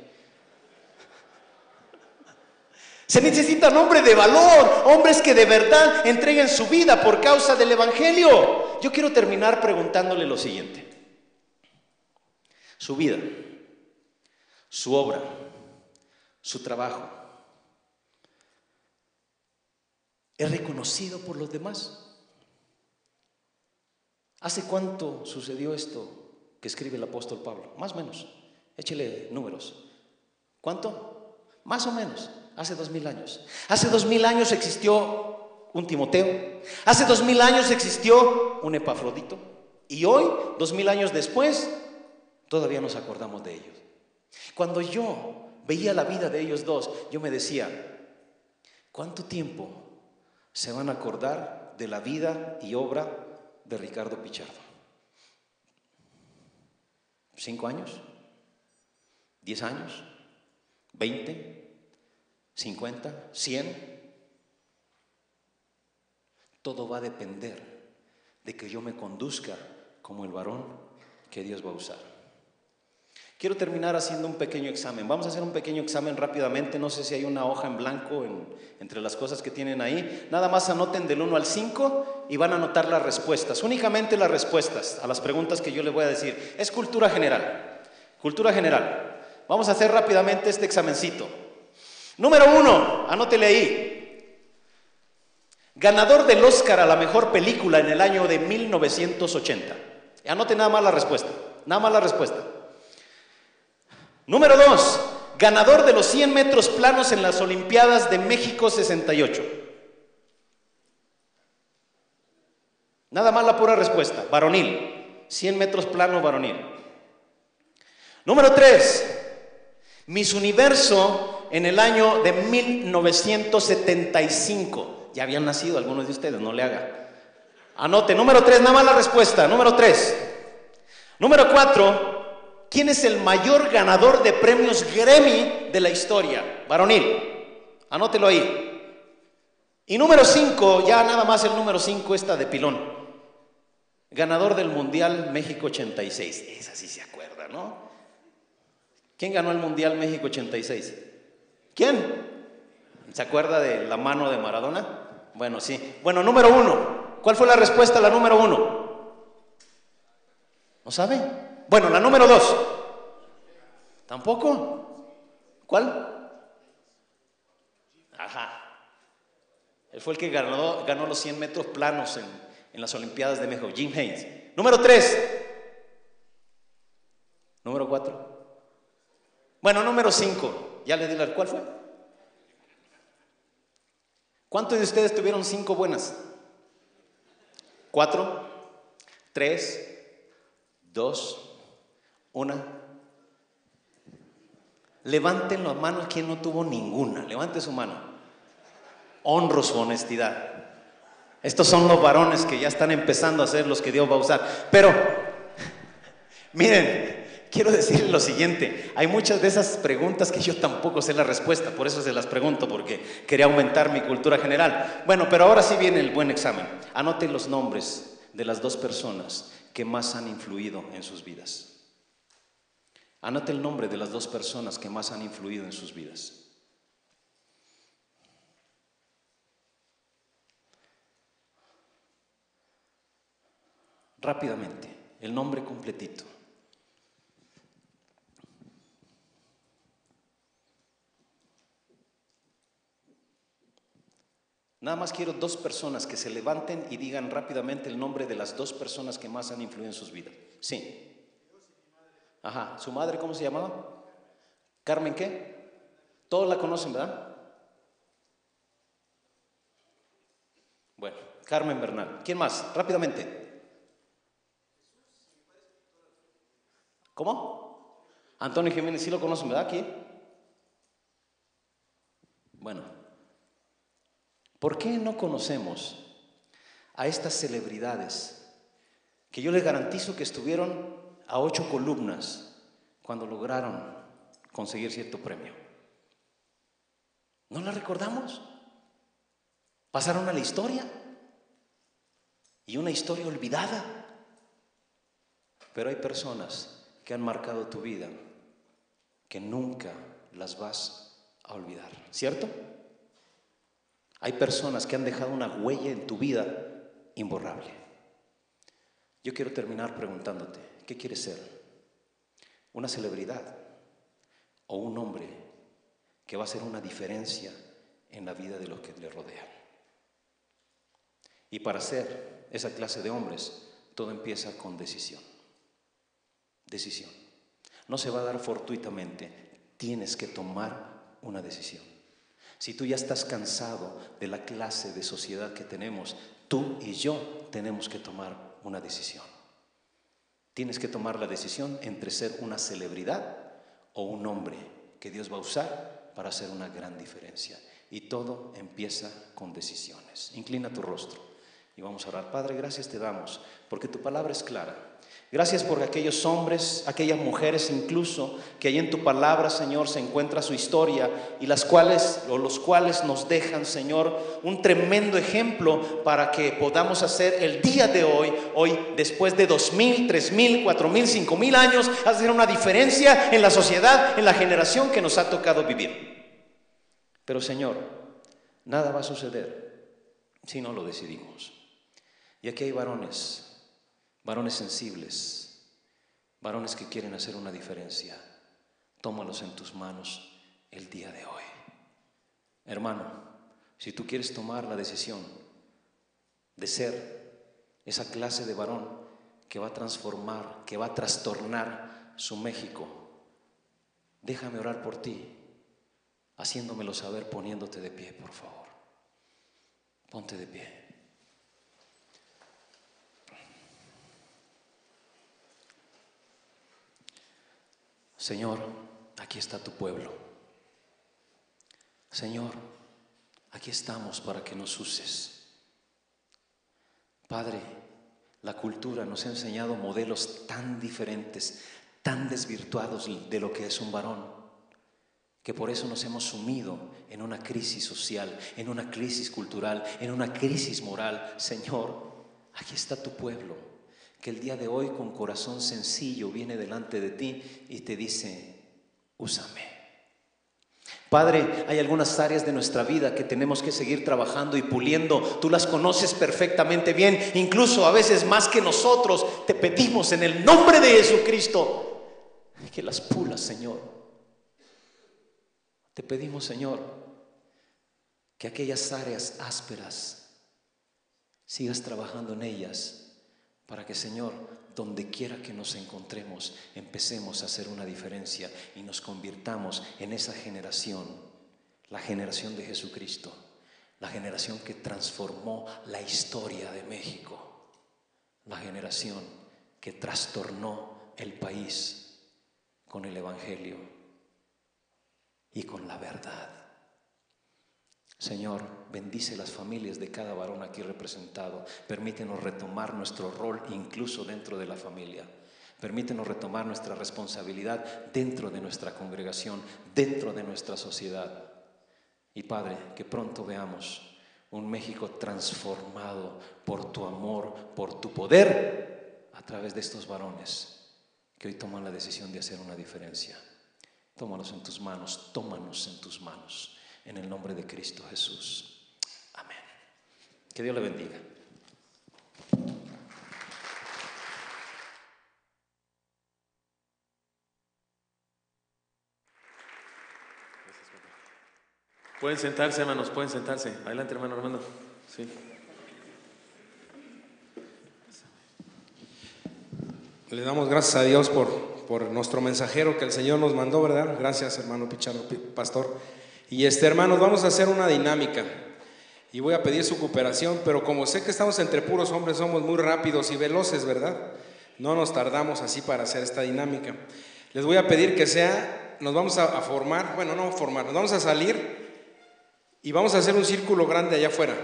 Se necesitan hombres de valor, hombres que de verdad entreguen su vida por causa del evangelio. Yo quiero terminar preguntándole lo siguiente: su vida, su obra, su trabajo, ¿es reconocido por los demás? ¿Hace cuánto sucedió esto que escribe el apóstol Pablo? Más o menos, échele números. ¿Cuánto? Más o menos, hace 2000 años. Hace 2000 años existió un Timoteo. Hace 2000 años existió un Epafrodito. Y hoy, 2000 años después, todavía nos acordamos de ellos. Cuando yo veía la vida de ellos dos, yo me decía: ¿cuánto tiempo se van a acordar de la vida y obra de Ricardo Pichardo? ¿5 años? ¿10 años? ¿20? ¿50? ¿100? Todo va a depender de que yo me conduzca como el varón que Dios va a usar. Quiero terminar haciendo un pequeño examen. Vamos a hacer un pequeño examen rápidamente. No sé si hay una hoja en blanco entre las cosas que tienen ahí. Nada más anoten del 1 al 5 y van a anotar las respuestas. Únicamente las respuestas a las preguntas que yo les voy a decir. Es cultura general. Cultura general. Vamos a hacer rápidamente este examencito. Número 1, anótele ahí. Ganador del Oscar a la mejor película en el año de 1980. Anote nada más la respuesta. Nada más la respuesta. Número 2, ganador de los 100 metros planos en las Olimpiadas de México 68. Nada más la pura respuesta, varonil. 100 metros plano varonil. Número 3, Miss Universo en el año de 1975. Ya habían nacido algunos de ustedes, no le haga. Anote, número 3, nada más la respuesta, número 3. Número 4, ¿quién es el mayor ganador de premios Grammy de la historia? Varonil, anótelo ahí. Y número 5, ya nada más el número 5 está de pilón. Ganador del Mundial México 86. Esa sí se acuerda, ¿no? ¿Quién ganó el Mundial México 86? ¿Quién? ¿Se acuerda de la mano de Maradona? Bueno, sí. Bueno, número 1. ¿Cuál fue la respuesta a la número 1? ¿No sabe? Bueno, la número 2. ¿Tampoco? ¿Cuál? Ajá. Él fue el que ganó los 100 metros planos en las Olimpiadas de México, Jim Haynes. Número 3. Número 4. Bueno, número 5. Ya le di ¿cuál fue? ¿Cuántos de ustedes tuvieron 5 buenas? 4, 3, 2, 1. Levanten las manos quien no tuvo ninguna. Levante su mano. Honro su honestidad. Estos son los varones que ya están empezando a ser los que Dios va a usar. Pero, miren, quiero decirles lo siguiente. Hay muchas de esas preguntas que yo tampoco sé la respuesta. Por eso se las pregunto, porque quería aumentar mi cultura general. Bueno, pero ahora sí viene el buen examen. Anoten los nombres de las 2 personas que más han influido en sus vidas. Anote el nombre de las 2 personas que más han influido en sus vidas. Rápidamente, el nombre completito. Nada más quiero 2 personas que se levanten y digan rápidamente el nombre de las 2 personas que más han influido en sus vidas. Sí. Ajá, ¿su madre cómo se llamaba? ¿Carmen qué? Todos la conocen, ¿verdad? Bueno, Carmen Bernal. ¿Quién más? Rápidamente. ¿Cómo? Antonio Jiménez, sí lo conocen, ¿verdad? Aquí. Bueno, ¿por qué no conocemos a estas celebridades que yo les garantizo que estuvieron a 8 columnas cuando lograron conseguir cierto premio? ¿No la recordamos? Pasaron a la historia, y una historia olvidada. Pero hay personas que han marcado tu vida que nunca las vas a olvidar, ¿cierto? Hay personas que han dejado una huella en tu vida imborrable. Yo quiero terminar preguntándote, ¿qué quieres ser? ¿Una celebridad o un hombre que va a hacer una diferencia en la vida de los que le rodean? Y para ser esa clase de hombres, todo empieza con decisión. Decisión. No se va a dar fortuitamente, tienes que tomar una decisión. Si tú ya estás cansado de la clase de sociedad que tenemos, tú y yo tenemos que tomar una decisión. Tienes que tomar la decisión entre ser una celebridad o un hombre que Dios va a usar para hacer una gran diferencia. Y todo empieza con decisiones. Inclina tu rostro y vamos a orar. Padre, gracias te damos porque tu palabra es clara. Gracias por aquellos hombres, aquellas mujeres incluso, que ahí en tu palabra, Señor, se encuentra su historia y los cuales nos dejan, Señor, un tremendo ejemplo para que podamos hacer el día de hoy, después de 2000, 3000, 4000, 5000 años, hacer una diferencia en la sociedad, en la generación que nos ha tocado vivir. Pero, Señor, nada va a suceder si no lo decidimos. Y aquí hay varones sensibles varones que quieren hacer una diferencia. Tómalos en tus manos el día de hoy. Hermano, si tú quieres tomar la decisión de ser esa clase de varón que va a transformar, que va a trastornar su México, déjame orar por ti, haciéndomelo saber, poniéndote de pie, por favor. Ponte de pie. Señor, aquí está tu pueblo. Señor, aquí estamos para que nos uses. Padre, la cultura nos ha enseñado modelos tan diferentes, tan desvirtuados de lo que es un varón, que por eso nos hemos sumido en una crisis social, en una crisis cultural, en una crisis moral. Señor, aquí está tu pueblo, que el día de hoy con corazón sencillo viene delante de ti y te dice: úsame. Padre, hay algunas áreas de nuestra vida que tenemos que seguir trabajando y puliendo. Tú las conoces perfectamente bien, incluso a veces más que nosotros. Te pedimos en el nombre de Jesucristo que las pulas, Señor. Te pedimos, Señor, que aquellas áreas ásperas sigas trabajando en ellas, para que, Señor, donde quiera que nos encontremos, empecemos a hacer una diferencia y nos convirtamos en esa generación, la generación de Jesucristo, la generación que transformó la historia de México, la generación que trastornó el país con el Evangelio y con la verdad. Señor, bendice las familias de cada varón aquí representado. Permítenos retomar nuestro rol incluso dentro de la familia. Permítenos retomar nuestra responsabilidad dentro de nuestra congregación, dentro de nuestra sociedad. Y Padre, que pronto veamos un México transformado por tu amor, por tu poder, a través de estos varones que hoy toman la decisión de hacer una diferencia. Tómalos en tus manos, tómanos en tus manos. En el nombre de Cristo Jesús. Amén. Que Dios le bendiga. Pueden sentarse, hermanos, pueden sentarse. Adelante, hermano Armando. Sí. Le damos gracias a Dios por nuestro mensajero que el Señor nos mandó, ¿verdad? Gracias, hermano Pichardo, pastor. Y hermanos, vamos a hacer una dinámica y voy a pedir su cooperación, pero como sé que estamos entre puros hombres, somos muy rápidos y veloces, ¿verdad? No nos tardamos así para hacer esta dinámica. Les voy a pedir que nos vamos a formar, bueno, no formar, nos vamos a salir y vamos a hacer un círculo grande allá afuera.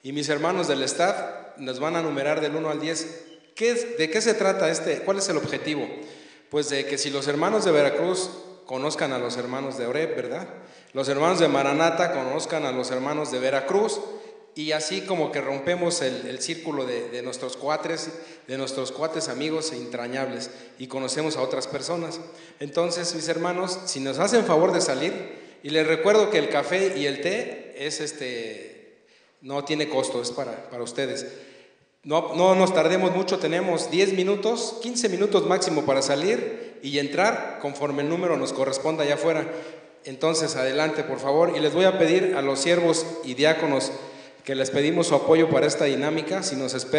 Y mis hermanos del staff nos van a numerar del 1 al 10. ¿De qué se trata cuál es el objetivo? Pues de que si los hermanos de Veracruz conozcan a los hermanos de Oreb, ¿verdad? Los hermanos de Maranata conozcan a los hermanos de Veracruz, y así como que rompemos el círculo de nuestros cuates amigos e entrañables, y conocemos a otras personas. Entonces, mis hermanos, si nos hacen favor de salir, y les recuerdo que el café y el té no tiene costo, es para ustedes. No nos tardemos mucho, tenemos 10 minutos, 15 minutos máximo para salir y entrar conforme el número nos corresponda allá afuera. Entonces, adelante, por favor. Y les voy a pedir a los siervos y diáconos que les pedimos su apoyo para esta dinámica, si nos esperan.